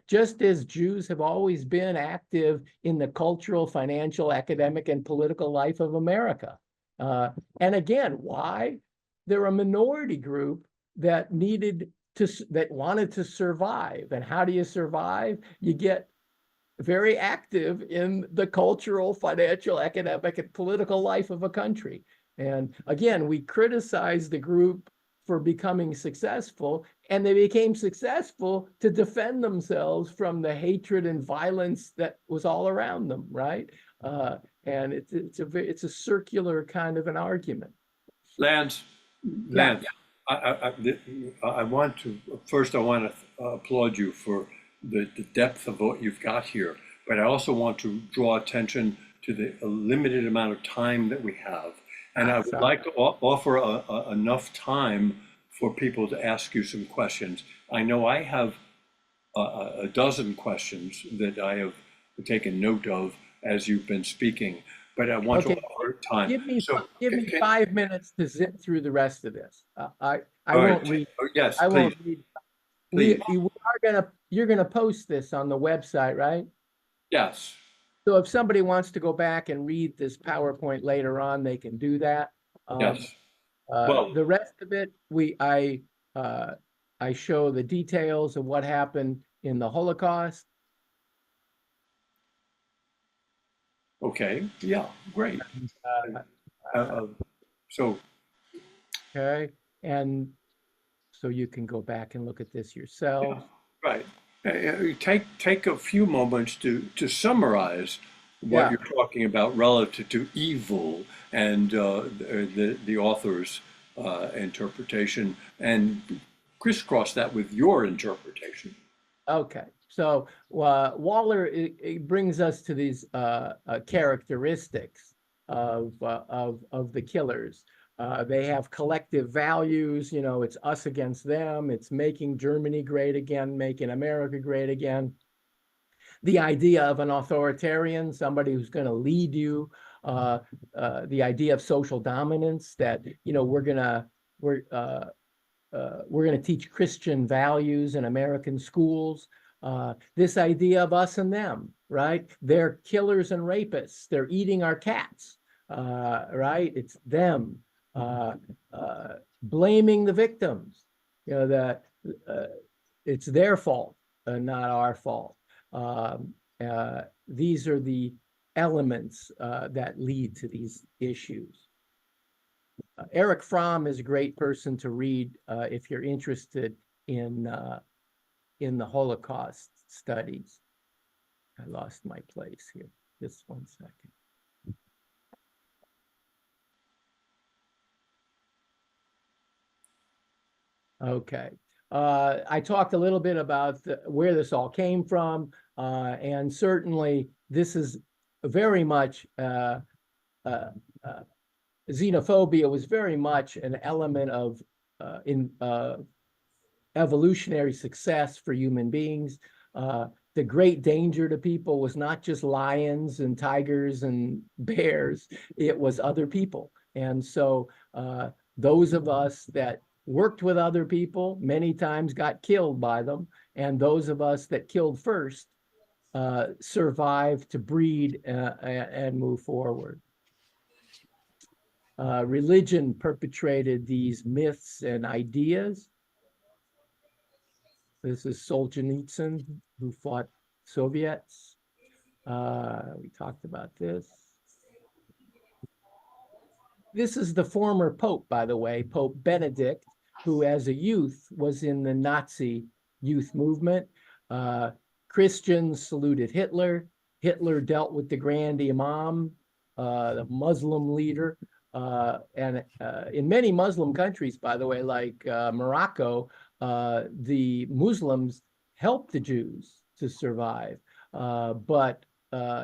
Just as Jews have always been active in the cultural, financial, academic, and political life of America. And again, why? They're a minority group that wanted to survive. And how do you survive? You get very active in the cultural, financial, academic, and political life of a country. And again, we criticize the group for becoming successful, and they became successful to defend themselves from the hatred and violence that was all around them, right? And it's a circular kind of an argument. Lance, Yeah. I want to applaud you for the depth of what you've got here, but I also want to draw attention to the limited amount of time that we have. And I would like to offer enough time for people to ask you some questions. I know I have a dozen questions that I have taken note of as you've been speaking, but I want to offer time. Give me 5 minutes to zip through the rest of this. I won't read. Yes, I please. won't read. Please. You're gonna post this on the website, right? Yes. So if somebody wants to go back and read this PowerPoint later on, they can do that. Yes. The rest of it, I show the details of what happened in the Holocaust. Okay. Yeah. Great. Uh, Uh, uh, so okay, and so you can go back and look at this yeah. yourselves. Right. Take a few moments to summarize what Yeah. you're talking about relative to evil and the author's interpretation, and crisscross that with your interpretation. Okay, so Waller it brings us to these characteristics of the killers. They have collective values. You know, it's us against them. It's making Germany great again, making America great again. The idea of an authoritarian, somebody who's going to lead you. Uh, the idea of social dominance, that you know we're going to teach Christian values in American schools. This idea of us and them, right? They're killers and rapists. They're eating our cats, right? It's them. Uh, Blaming the victims, you know, that it's their fault, not our fault. These are the elements that lead to these issues. Eric Fromm is a great person to read if you're interested in the Holocaust studies. I lost my place here. Just 1 second. Okay. I talked a little bit about where this all came from, and certainly this is very much uh, xenophobia was very much an element of in evolutionary success for human beings. The great danger to people was not just lions and tigers and bears, it was other people. And so those of us that worked with other people many times got killed by them. And those of us that killed first survived to breed and move forward. Religion perpetrated these myths and ideas. This is Solzhenitsyn, who fought Soviets. We talked about this. This is the former Pope, by the way, Pope Benedict, who as a youth was in the Nazi youth movement. Uh, Christians saluted Hitler. Hitler dealt with the Grand Imam, the Muslim leader. And in many Muslim countries, by the way, like Morocco, the Muslims helped the Jews to survive. But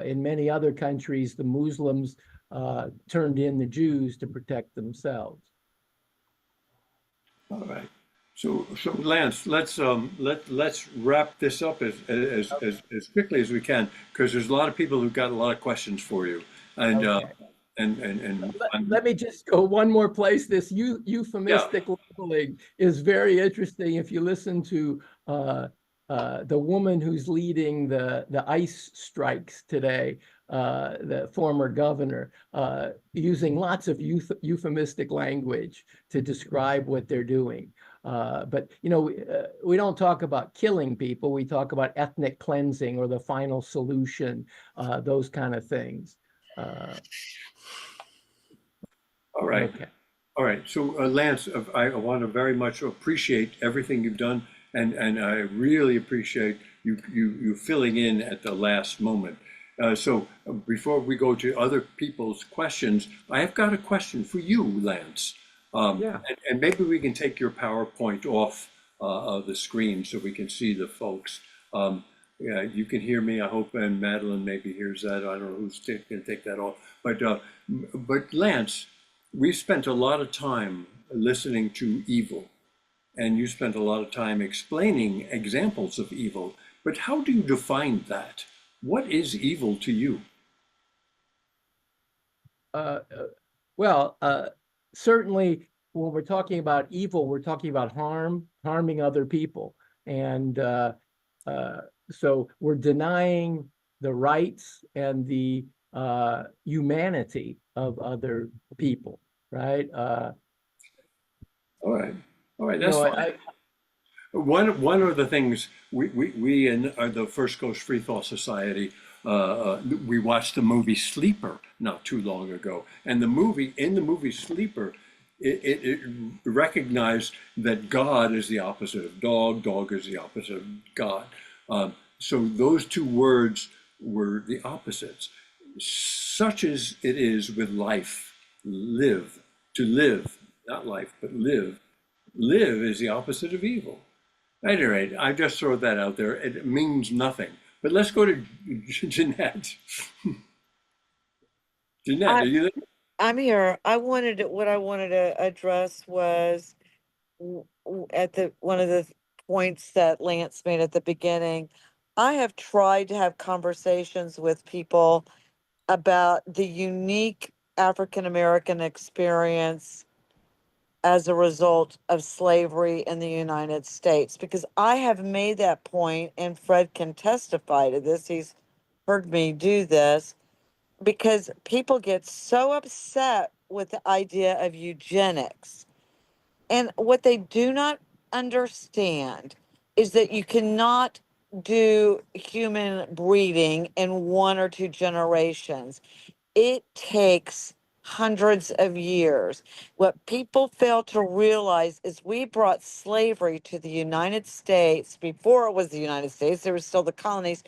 in many other countries, the Muslims turned in the Jews to protect themselves. All right. So Lance, let's wrap this up as quickly as we can, because there's a lot of people who've got a lot of questions for you, and Okay. I'm, Let me just go one more place. This yeah. euphemistic labeling is very interesting. If you listen to the woman who's leading the ICE strikes today, the former governor, using lots of euphemistic language to describe what they're doing. But you know, we don't talk about killing people. We talk about ethnic cleansing or the final solution, those kind of things. All right. Okay. All right. So, Lance, I want to very much appreciate everything you've done, and I really appreciate you filling in at the last moment. Before we go to other people's questions, I have got a question for you, Lance. Yeah. And maybe we can take your PowerPoint off of the screen so we can see the folks. Yeah, you can hear me, I hope, and Madeline maybe hears that. I don't know who's going to take that off. But Lance, we spent a lot of time listening to evil, and you spent a lot of time explaining examples of evil. But how do you define that? What is evil to you? Uh, uh, well, certainly when we're talking about evil, we're talking about harming other people. And uh, so we're denying the rights and the humanity of other people, right? All right, all right, You that's know, fine. One of the things we in the First Coast Free Thought Society, we watched the movie Sleeper not too long ago, and the movie Sleeper, it recognized that God is the opposite of dog, dog is the opposite of God. So those two words were the opposites. Such as it is with life, live, to live, not life, but live. Live is the opposite of evil. At any rate, I just throw that out there. It means nothing. But let's go to Jeanette. Jeanette, I, are you there? I'm here. What I wanted to address was at the one of the points that Lance made at the beginning. I have tried to have conversations with people about the unique African American experience as a result of slavery in the United States, because I have made that point, and Fred can testify to this. He's heard me do this because people get so upset with the idea of eugenics. And what they do not understand is that you cannot do human breeding in one or two generations. It takes hundreds of years. What people fail to realize is we brought slavery to the United States before it was the United States. There was still the colonies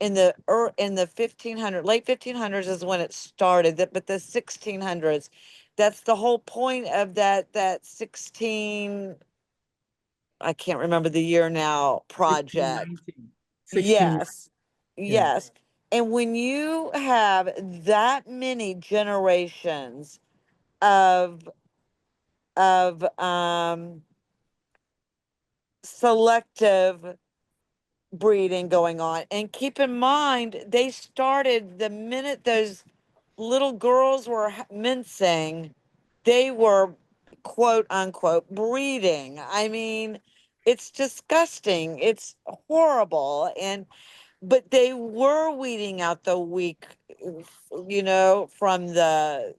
in the 1500 late 1500s is when it started, but the 1600s, that's the whole point of that 16, I can't remember the year now, project. 1619. 16, Yes. yeah. Yes. And when you have that many generations of of selective breeding going on, and keep in mind they started the minute those little girls were mincing, they were quote unquote breeding. I mean, it's disgusting. It's horrible. And but they were weeding out the weak, from the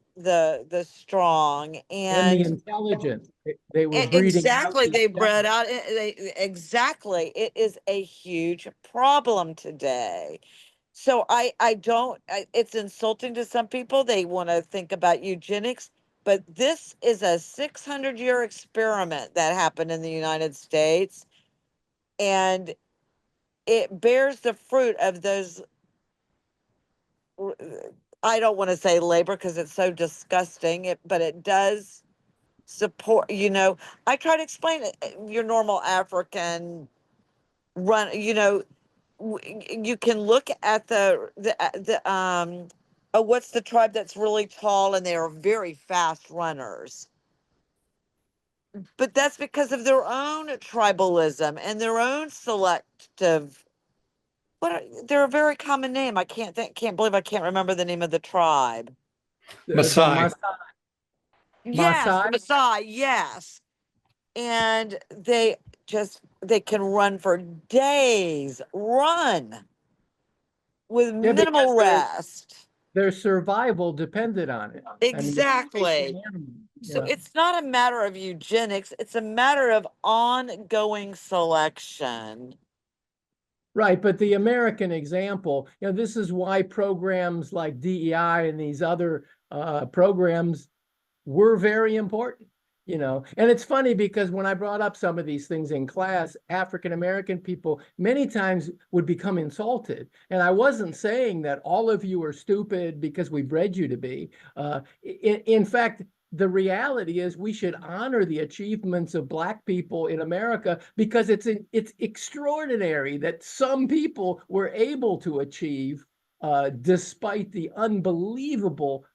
strong. And the And intelligent. They were breeding out exactly, the they bred intelligent. out exactly. It is a huge problem today. So I don't it's insulting to some people. They want to think about eugenics, but this is a 600-year experiment that happened in the United States, and it bears the fruit of those, I don't want to say labor because it's so disgusting, but it does support, I try to explain it. Your normal African run, you can look at what's the tribe that's really tall and they are very fast runners, but that's because of their own tribalism and their own selective, they're a very common name. I can't believe I can't remember the name of the tribe. The Masai. Yes, the Maasai. Maasai, yes. And they can run for days, run with Yeah, because minimal rest. their survival depended on it. I mean, it's Exactly. chasing animals. So Yeah. it's not a matter of eugenics, it's a matter of ongoing selection. Right, but the American example, this is why programs like DEI and these other programs were very important, And it's funny because when I brought up some of these things in class, African American people many times would become insulted. And I wasn't saying that all of you are stupid because we bred you to be. In fact, the reality is we should honor the achievements of Black people in America because it's extraordinary that some people were able to achieve despite the unbelievable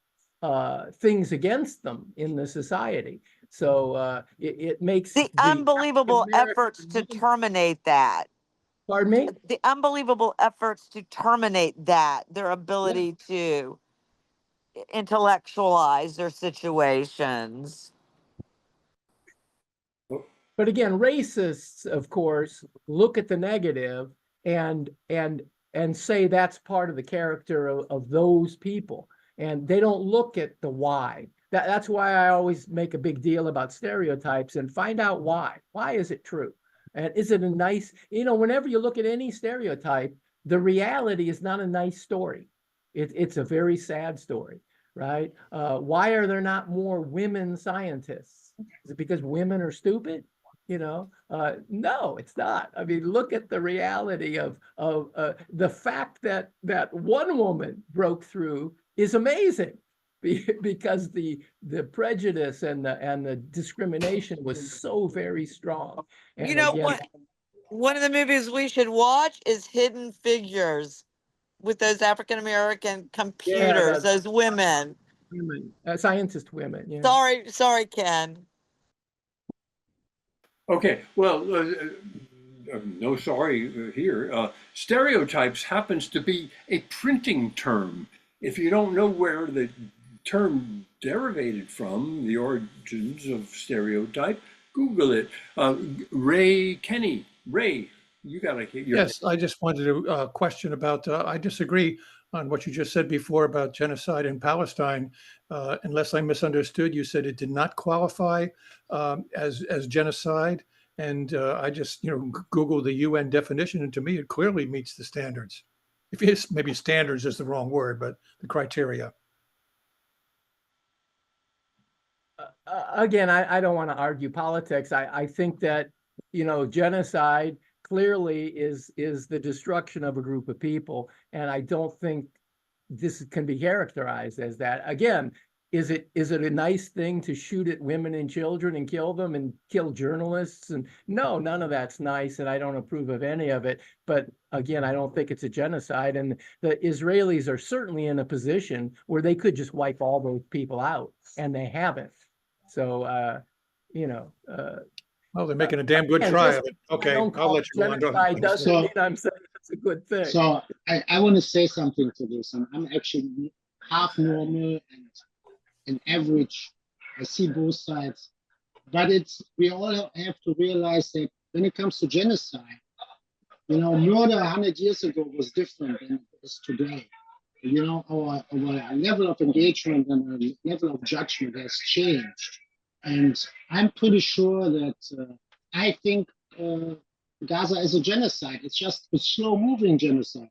things against them in the society. So it makes The the African unbelievable efforts to American, terminate that. pardon me? The unbelievable efforts to terminate that, their Yeah. ability to intellectualize their situations. But again, racists, of course, look at the negative and say that's part of the character of those people. And they don't look at the why. That's why I always make a big deal about stereotypes and find out why. Why is it true? And is it a nice, whenever you look at any stereotype, the reality is not a nice story. It's a very sad story, right? Why are there not more women scientists? Is it because women are stupid? No, it's not. I mean, look at the reality of the fact that one woman broke through is amazing, because the prejudice and the discrimination was so very strong. You And know again, what? One of the movies we should watch is Hidden Figures with those African American yeah, computers, those women. women, scientist women, yeah. Sorry, Ken. Okay, well, no sorry here. Stereotypes happens to be a printing term. If you don't know where the term derivated from, the origins of stereotype, Google it. Ray Kenny, Ray, you got to get your. Yes, I just wanted to question about, I disagree on what you just said before about genocide in Palestine. Unless I misunderstood, you said it did not qualify as genocide. And I just, Googled the UN definition, and to me, it clearly meets the standards. If it's maybe standards is the wrong word, but the criteria. Again, I don't want to argue politics. I think that, genocide clearly is the destruction of a group of people. And I don't think this can be characterized as that. Again, is it a nice thing to shoot at women and children and kill them and kill journalists? And no, none of that's nice, and I don't approve of any of it. But again, I don't think it's a genocide. And the Israelis are certainly in a position where they could just wipe all those people out, and they haven't. So, Well, they're making a damn good and try just of it. I Okay, don't I'll call let it you go on. genocide doesn't So- mean I'm saying it's a good thing. So I want to say something to this, and I'm actually half normal and average. I see both sides, but we all have to realize that when it comes to genocide, murder 100 years ago was different than it is today. Our level of engagement and our level of judgment has changed, and I'm pretty sure that I think Gaza is a genocide. It's just a slow-moving genocide.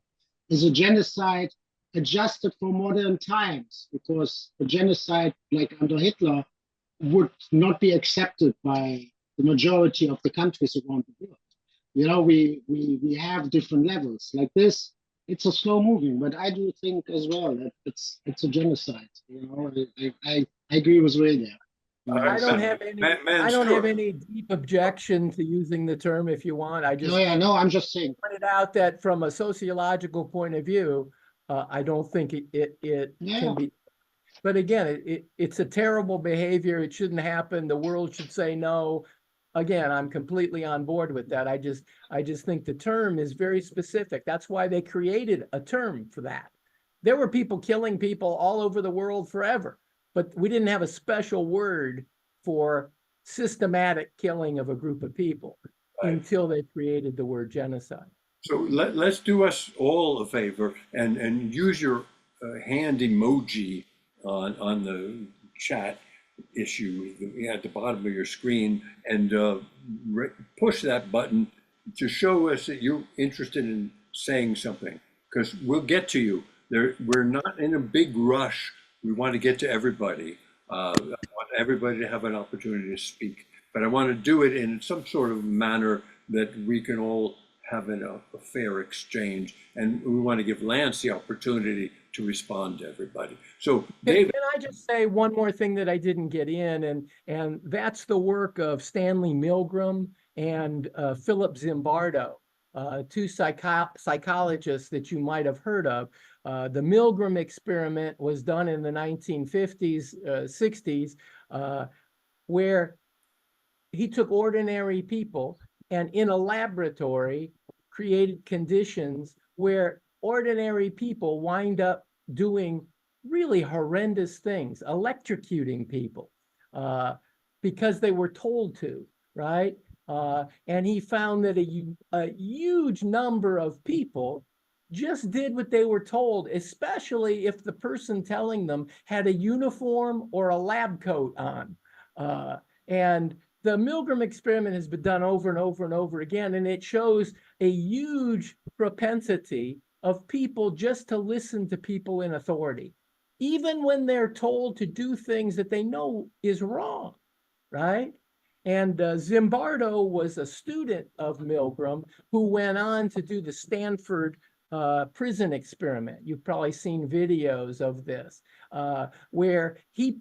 It's a genocide adjusted for modern times, because a genocide like under Hitler would not be accepted by the majority of the countries around the world. We have different levels. Like this, it's a slow-moving, but I do think as well that it's a genocide. I agree with Ray there. I don't Man- have any. man I don't have Stewart. any deep objection to using the term. If you want, I just No, I'm just saying. pointed out that from a sociological point of view, I don't think it Yeah. can be. But again, it's a terrible behavior. It shouldn't happen. The world should say no. Again, I'm completely on board with that. I just think the term is very specific. That's why they created a term for that. There were people killing people all over the world forever, but we didn't have a special word for systematic killing of a group of people until they created the word genocide. So let's do us all a favor and use your hand emoji on the chat issue at the bottom of your screen, and push that button to show us that you're interested in saying something, because we'll get to you. We're not in a big rush. We want to get to everybody. I want everybody to have an opportunity to speak, but I want to do it in some sort of manner that we can all have a fair exchange, and we want to give Lance the opportunity to respond to everybody. So, David. Can I just say one more thing that I didn't get in, and that's the work of Stanley Milgram and Philip Zimbardo, two psychologists that you might have heard of. The Milgram experiment was done in the 1950s, 60s, where he took ordinary people and in a laboratory created conditions where ordinary people wind up doing really horrendous things, electrocuting people because they were told to, right? And he found that a huge number of people just did what they were told, especially if the person telling them had a uniform or a lab coat on. And the Milgram experiment has been done over and over and over again, and it shows a huge propensity of people just to listen to people in authority, even when they're told to do things that they know is wrong, right? And Zimbardo was a student of Milgram who went on to do the Stanford prison experiment. You've probably seen videos of this, where he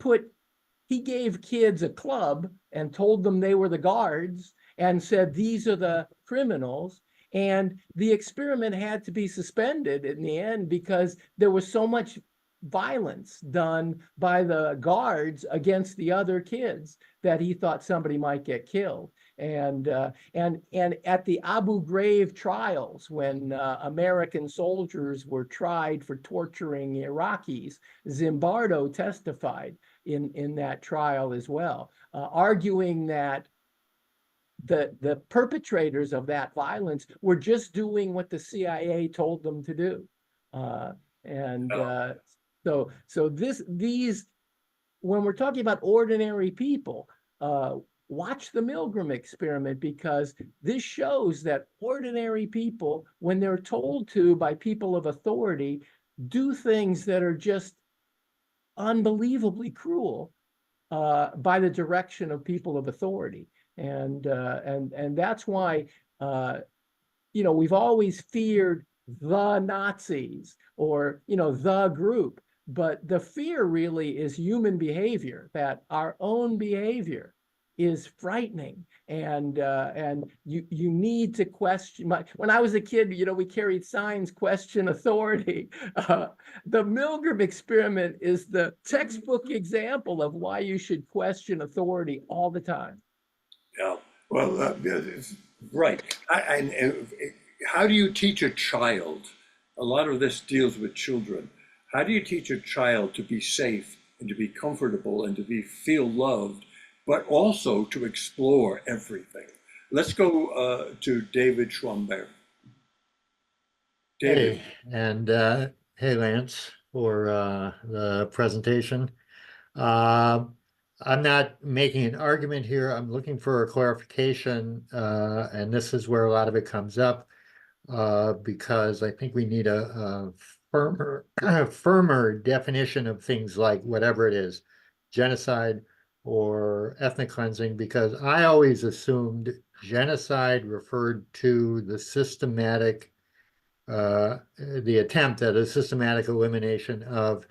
gave kids a club and told them they were the guards and said, these are the criminals. And the experiment had to be suspended in the end because there was so much violence done by the guards against the other kids that he thought somebody might get killed. And at the Abu Ghraib trials, when American soldiers were tried for torturing Iraqis, Zimbardo testified in that trial as well, arguing that the perpetrators of that violence were just doing what the CIA told them to do. So these, when we're talking about ordinary people, watch the Milgram experiment, because this shows that ordinary people, when they're told to by people of authority, do things that are just unbelievably cruel by the direction of people of authority. And that's why we've always feared the Nazis or the group, but the fear really is human behavior, that our own behavior is frightening, and you need to question. When I was a kid, we carried signs, question authority. The Milgram experiment is the textbook example of why you should question authority all the time. Yeah, well, right. How do you teach a child? A lot of this deals with children. How do you teach a child to be safe and to be comfortable and to feel loved, but also to explore everything? Let's go to David Schwamberg. David. Hey, and hey, Lance, for the presentation. I'm not making an argument here. I'm looking for a clarification, and this is where a lot of it comes up, because I think we need a firmer definition of things like whatever it is, genocide or ethnic cleansing, because I always assumed genocide referred to the attempt at a systematic elimination of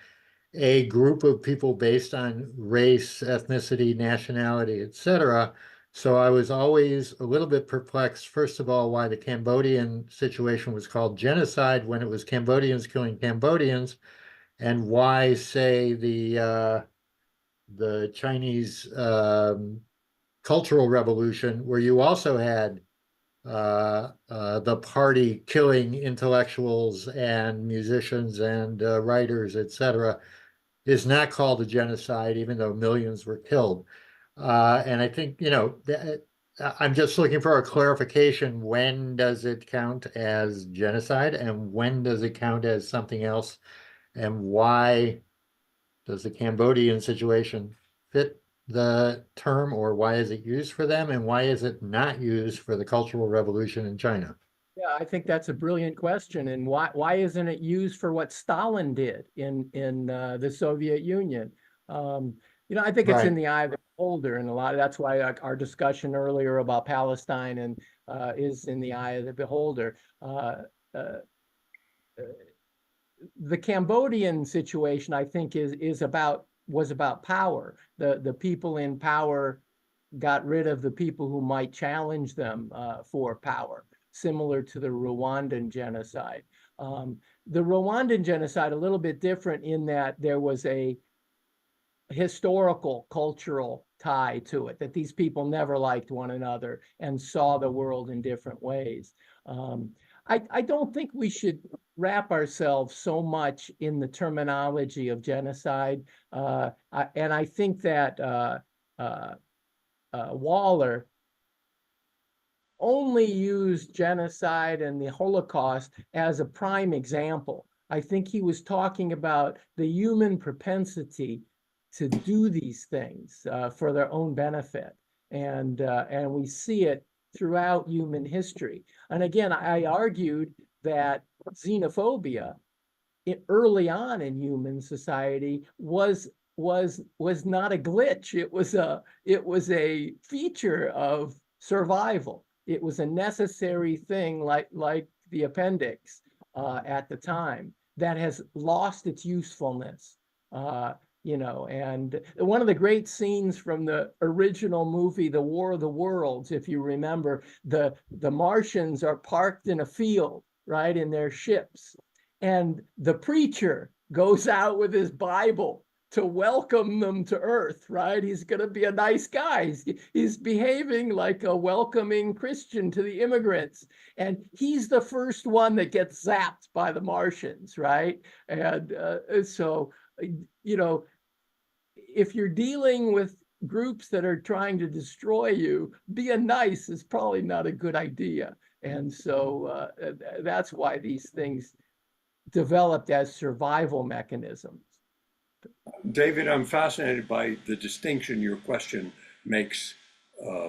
a group of people based on race, ethnicity, nationality, etc. So I was always a little bit perplexed, first of all, why the Cambodian situation was called genocide when it was Cambodians killing Cambodians, and why, say, the Chinese Cultural Revolution, where you also had the party killing intellectuals and musicians and writers, etc., is not called a genocide, even though millions were killed. And I think, I'm just looking for a clarification. When does it count as genocide, and when does it count as something else? And why does the Cambodian situation fit the term, or why is it used for them, and why is it not used for the Cultural Revolution in China? Yeah, I think that's a brilliant question. And why isn't it used for what Stalin did in the Soviet Union? I think it's in the eye of the beholder, and a lot of that's why our discussion earlier about Palestine and is in the eye of the beholder. The Cambodian situation, I think, was about power. The people in power got rid of the people who might challenge them for power, similar to the Rwandan genocide. The Rwandan genocide, a little bit different in that there was a historical, cultural tie to it, that these people never liked one another and saw the world in different ways. I don't think we should wrap ourselves so much in the terminology of genocide. And I think that Waller only used genocide and the Holocaust as a prime example. I think he was talking about the human propensity to do these things for their own benefit. and we see it throughout human history. And again, I argued that xenophobia early on in human society was not a glitch. It was a feature of survival. It was a necessary thing, like the appendix at the time, that has lost its usefulness. And one of the great scenes from the original movie, The War of the Worlds, if you remember, the Martians are parked in a field, right, in their ships, and the preacher goes out with his Bible to welcome them to Earth, right? He's going to be a nice guy. He's behaving like a welcoming Christian to the immigrants. And he's the first one that gets zapped by the Martians, right? And so, if you're dealing with groups that are trying to destroy you, being nice is probably not a good idea. And so that's why these things developed as survival mechanisms. David, I'm fascinated by the distinction your question makes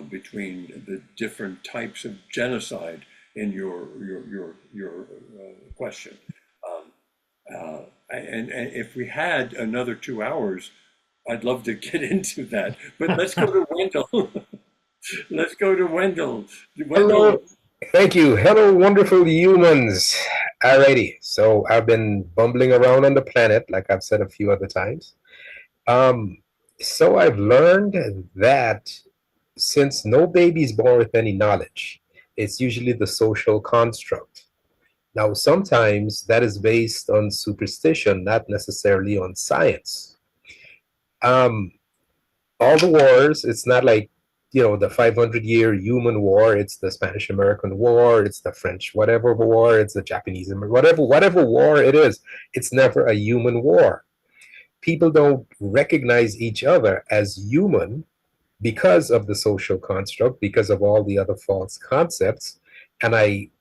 between the different types of genocide in your question. And if we had another 2 hours, I'd love to get into that. But let's go to Wendell. Let's go to Wendell. Hello. Thank you. Hello, wonderful humans. Alrighty. So I've been bumbling around on the planet, like I've said a few other times. So I've learned that since no baby is born with any knowledge, it's usually the social construct. Now, sometimes that is based on superstition, not necessarily on science. All the wars, it's not like, the 500-year human war, it's the Spanish-American War, it's the French whatever war, it's the Japanese, whatever war it is, it's never a human war. People don't recognize each other as human because of the social construct, because of all the other false concepts. And we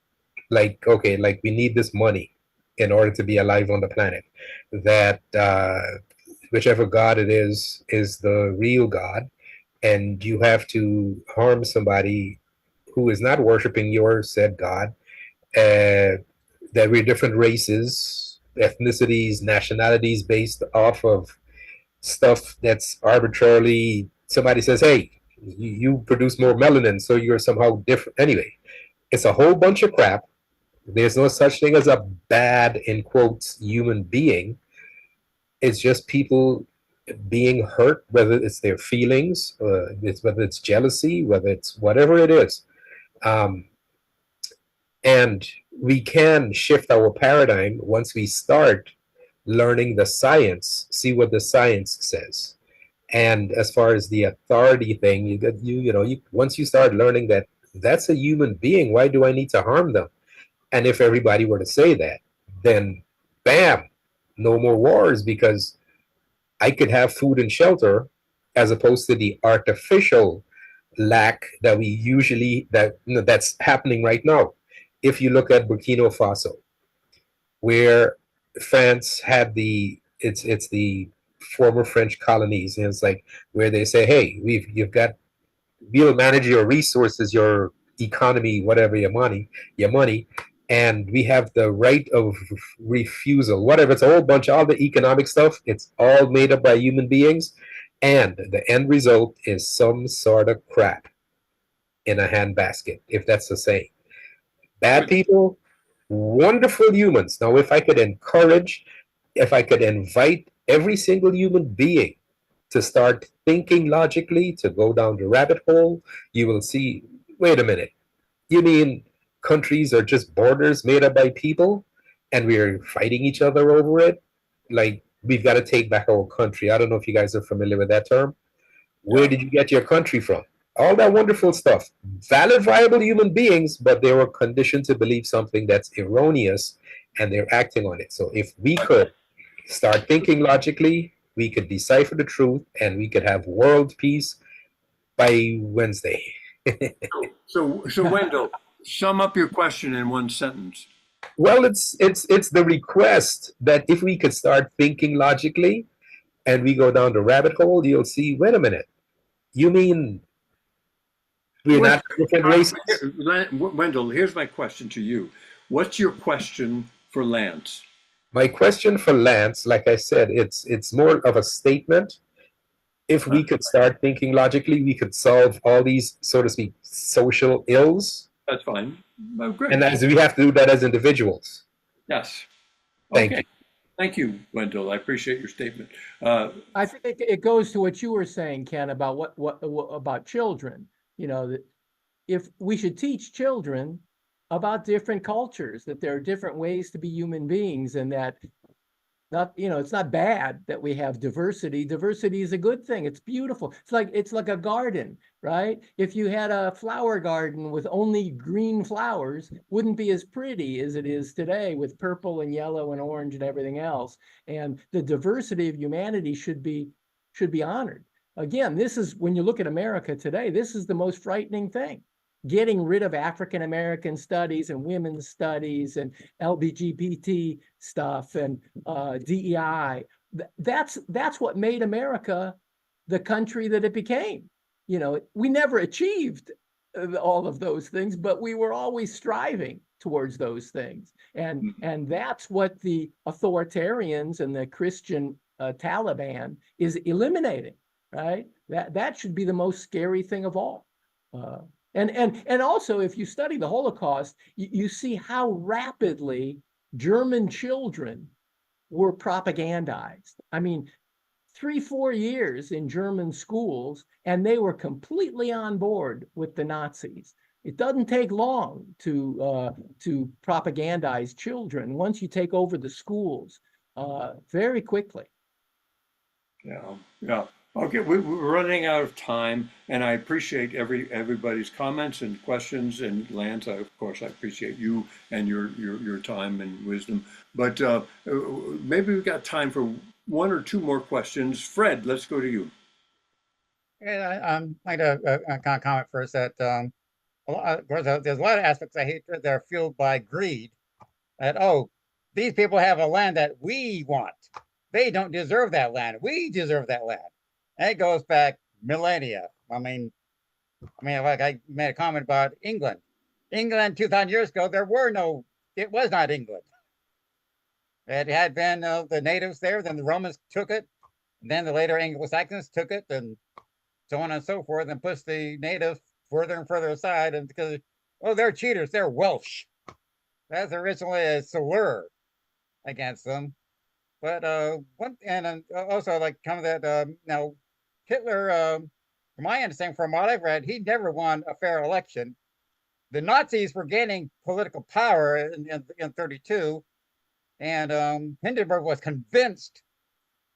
need this money in order to be alive on the planet. That whichever God it is the real God. And you have to harm somebody who is not worshiping your said God. That we're different races, ethnicities, nationalities based off of stuff that's arbitrarily, somebody says, hey, you produce more melanin, so you're somehow different. Anyway, it's a whole bunch of crap. There's no such thing as a bad, in quotes, human being. It's just people being hurt, whether it's their feelings, whether it's jealousy, whether it's whatever it is. And we can shift our paradigm once we start learning the science, see what the science says. And as far as the authority thing, once you start learning that that's a human being, why do I need to harm them? And if everybody were to say that, then bam, no more wars, because I could have food and shelter as opposed to the artificial lack that we usually, that's happening right now. If you look at Burkina Faso, where France had it's the former French colonies, and it's like where they say, hey, we'll manage your resources, your economy, whatever, your money, and we have the right of refusal, whatever. It's a whole bunch, all the economic stuff, it's all made up by human beings, and the end result is some sort of crap in a handbasket, if that's the saying. Bad people, wonderful humans. Now, if I could invite every single human being to start thinking logically, to go down the rabbit hole, you will see, wait a minute, you mean countries are just borders made up by people and we're fighting each other over it? Like, we've got to take back our country. I don't know if you guys are familiar with that term. Where did you get your country from? All that wonderful stuff. Valid, viable human beings, but they were conditioned to believe something that's erroneous, and they're acting on it. So if we could start thinking logically, we could decipher the truth, and we could have world peace by Wednesday. So Wendell, sum up your question in one sentence. Well, it's the request that if we could start thinking logically and we go down the rabbit hole, you'll see, wait a minute, you mean We're not different races. Wendell, here's my question to you. What's your question for Lance? My question for Lance, like I said, it's more of a statement. If we could start thinking logically, we could solve all these, so to speak, social ills. That's fine. Oh, great. And as we have to do that as individuals. Yes. Thank Okay. you. Thank you, Wendell. I appreciate your statement. I think it goes to what you were saying, Ken, about what about children. You know, that if we should teach children about different cultures, that there are different ways to be human beings, and that it's not bad that we have diversity. Diversity is a good thing. It's beautiful. It's like a garden, right? If you had a flower garden with only green flowers, it wouldn't be as pretty as it is today with purple and yellow and orange and everything else. And the diversity of humanity should be honored. Again, this is, when you look at America today, this is the most frightening thing. Getting rid of African American studies and women's studies and LGBT stuff and DEI. That's what made America the country that it became. You know, we never achieved all of those things, but we were always striving towards those things. And that's what the authoritarians and the Christian Taliban is eliminating, right? That should be the most scary thing of all. And also, if you study the Holocaust, you see how rapidly German children were propagandized. I mean, 3-4 years in German schools, and they were completely on board with the Nazis. It doesn't take long to propagandize children once you take over the schools, very quickly. Yeah. Okay, we're running out of time, and I appreciate everybody's comments and questions. And Lance, of course, I appreciate you and your time and wisdom. But maybe we've got time for one or two more questions. Fred, let's go to you. Yeah, I'd like to kind of comment first that of course, there's a lot of aspects of hatred that are fueled by greed. That, oh, these people have a land that we want. They don't deserve that land. We deserve that land. And it goes back millennia. I mean, like I made a comment about England. England 2,000 years ago, it was not England. It had been the natives there, then the Romans took it, then the later Anglo-Saxons took it, and so on and so forth, and pushed the natives further and further aside, and because, oh, they're cheaters, they're Welsh. That's originally a slur against them. But also like kind of that now Hitler, from my understanding, from what I've read, he never won a fair election. The Nazis were gaining political power in 1932, and Hindenburg was convinced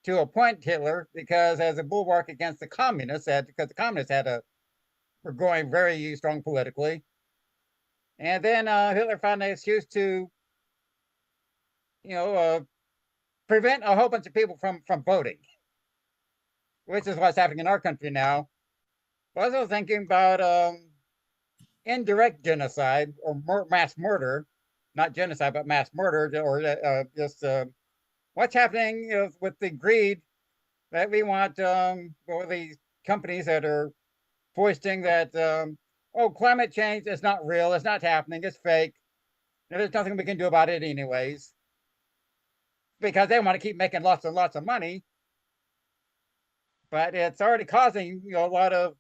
to appoint Hitler because as a bulwark against the communists, because the communists were growing very strong politically. And then Hitler found an excuse to, prevent a whole bunch of people from voting, which is what's happening in our country now. I was also thinking about indirect genocide or mass murder, not genocide, but mass murder, or just what's happening with the greed that we want, or these companies that are foisting that, oh, climate change is not real, it's not happening, it's fake. There's nothing we can do about it anyways. Because they want to keep making lots and lots of money. But it's already causing a lot of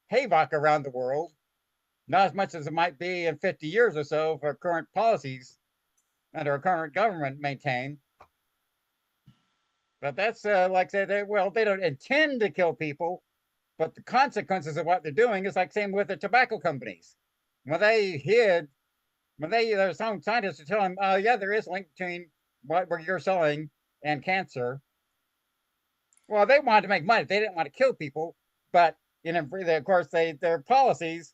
havoc around the world. Not as much as it might be in 50 years or so for current policies that our current government maintain. But that's like I said, they don't intend to kill people, but the consequences of what they're doing is like same with the tobacco companies. There's some scientists who tell them, yeah, there is a link between what you're selling and cancer. Well, they wanted to make money. They didn't want to kill people, but of course, their policies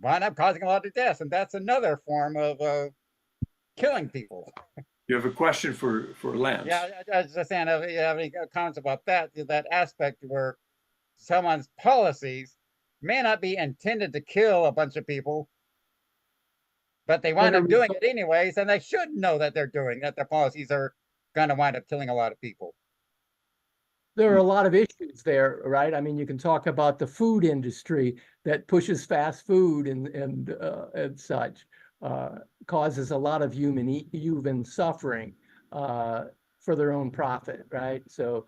wind up causing a lot of deaths, and that's another form of killing people. You have a question for Lance? Yeah, I was just saying, if you have any comments about that aspect where someone's policies may not be intended to kill a bunch of people, but they wind up doing it anyways, and they should know that their policies are going to wind up killing a lot of people. there are a lot of issues there, right? I mean, you can talk about the food industry that pushes fast food and such, causes a lot of human suffering for their own profit, right? So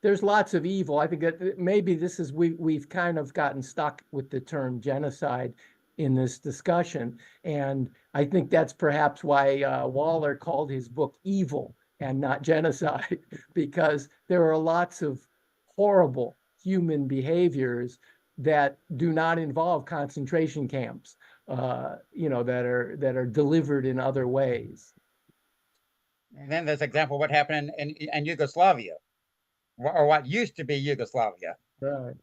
there's lots of evil. I think that maybe this is we've kind of gotten stuck with the term genocide in this discussion, and I think that's perhaps why Waller called his book Evil and not Genocide, because there are lots of horrible human behaviors that do not involve concentration camps, that are delivered in other ways. And then there's example of what happened in Yugoslavia, or what used to be Yugoslavia. Right.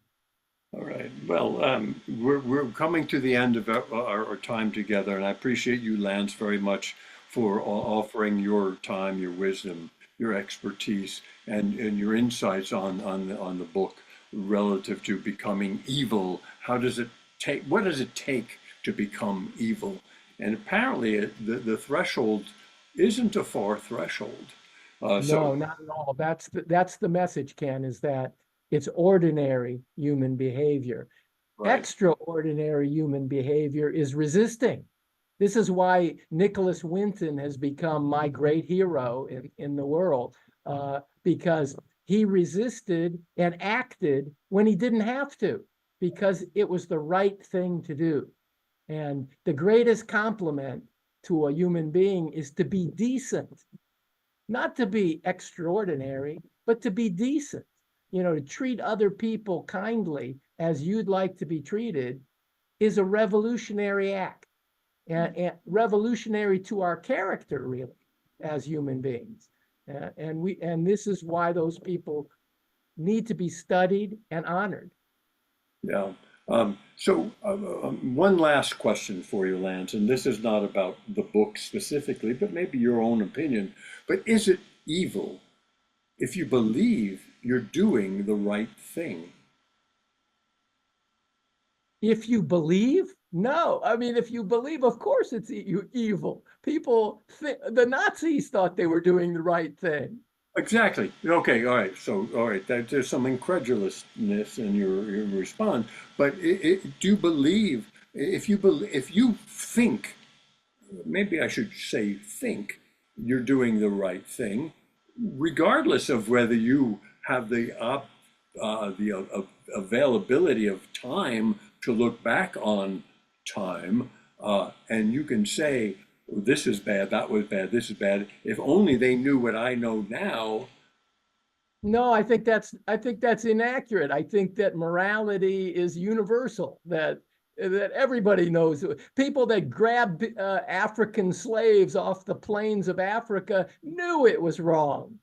All right. Well, we're coming to the end of our time together, and I appreciate you, Lance, very much for offering your time, your wisdom, your expertise, and your insights on the book relative to becoming evil. How does it take? What does it take to become evil? And apparently, the threshold isn't a far threshold. No, not at all. That's the message, Ken, is that it's ordinary human behavior. Right. Extraordinary human behavior is resisting. This is why Nicholas Winton has become my great hero in the world, because he resisted and acted when he didn't have to, because it was the right thing to do. And the greatest compliment to a human being is to be decent, not to be extraordinary, but to be decent. To treat other people kindly as you'd like to be treated is a revolutionary act, and revolutionary to our character, really, as human beings. And this is why those people need to be studied and honored. Yeah. So one last question for you, Lance, and this is not about the book specifically, but maybe your own opinion. But is it evil if you believe you're doing the right thing? If you believe, no. I mean, if you believe, of course it's evil. People, the Nazis thought they were doing the right thing. Exactly. Okay. All right. So, all right. There's some incredulousness in your response, but do you believe if you think, maybe I should say think, you're doing the right thing, regardless of whether you have the availability of time to look back on time, and you can say, this is bad, that was bad, this is bad. If only they knew what I know now. No, I think that's inaccurate. I think that morality is universal, that everybody knows. People that grabbed African slaves off the plains of Africa knew it was wrong.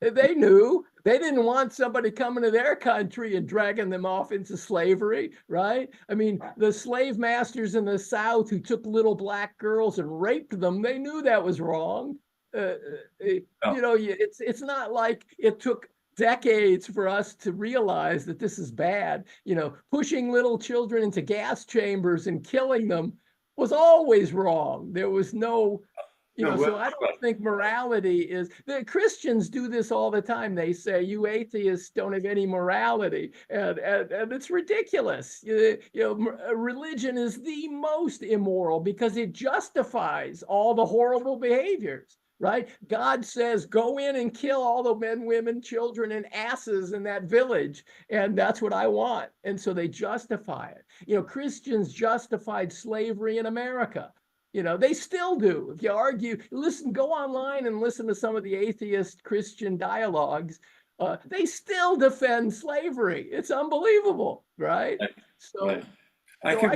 They knew. They didn't want somebody coming to their country and dragging them off into slavery, right? I mean, the slave masters in the South who took little black girls and raped them, they knew that was wrong. It's not like it took decades for us to realize that this is bad. Pushing little children into gas chambers and killing them was always wrong. There was no so I don't think morality is. The Christians do this all the time. They say, you atheists don't have any morality, and it's ridiculous. Religion is the most immoral because it justifies all the horrible behaviors, right? God says, go in and kill all the men, women, children, and asses in that village, and that's what I want. And so they justify it. Christians justified slavery in America. They still do. If you argue, go online and listen to some of the atheist Christian dialogues. They still defend slavery. It's unbelievable, right? So, right. I can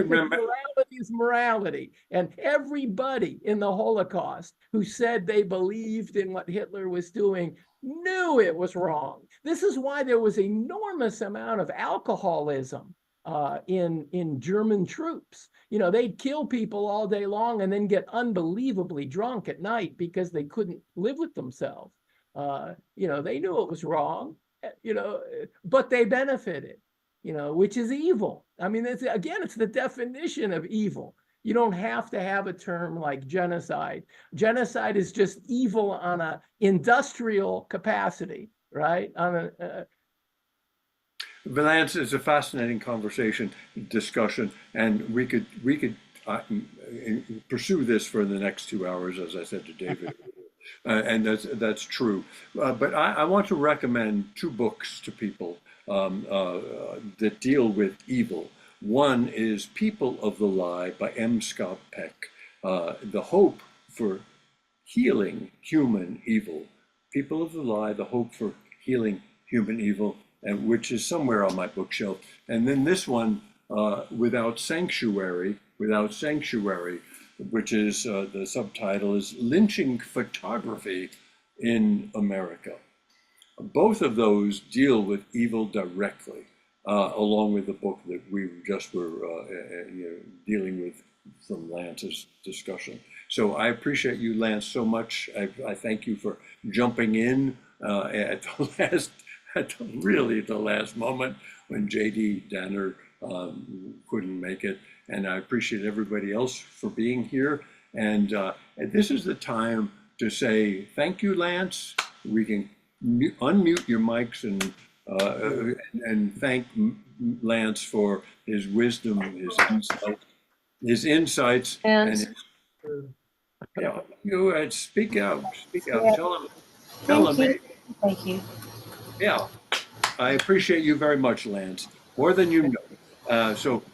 remember. Morality is morality. And everybody in the Holocaust who said they believed in what Hitler was doing knew it was wrong. This is why there was an enormous amount of alcoholism in German troops. They'd kill people all day long and then get unbelievably drunk at night because they couldn't live with themselves. They knew it was wrong, but they benefited, which is evil. I mean, it's the definition of evil. You don't have to have a term like genocide. Genocide is just evil on an industrial capacity, right? Lance, it's a fascinating conversation, discussion, and we could pursue this for the next 2 hours, as I said to David, and that's true. But I want to recommend two books to people that deal with evil. One is People of the Lie by M. Scott Peck, The Hope for Healing Human Evil. People of the Lie, The Hope for Healing Human Evil, and which is somewhere on my bookshelf. And then this one, Without Sanctuary, which is the subtitle is Lynching Photography in America. Both of those deal with evil directly, along with the book that we just were dealing with from Lance's discussion. So I appreciate you, Lance, so much. I thank you for jumping in at the last moment when J.D. Danner couldn't make it. And I appreciate everybody else for being here. And this is the time to say thank you, Lance. We can unmute your mics and thank Lance for his wisdom, his insights, and you speak out, tell him. Thank you. Yeah, I appreciate you very much, Lance, more than you know. So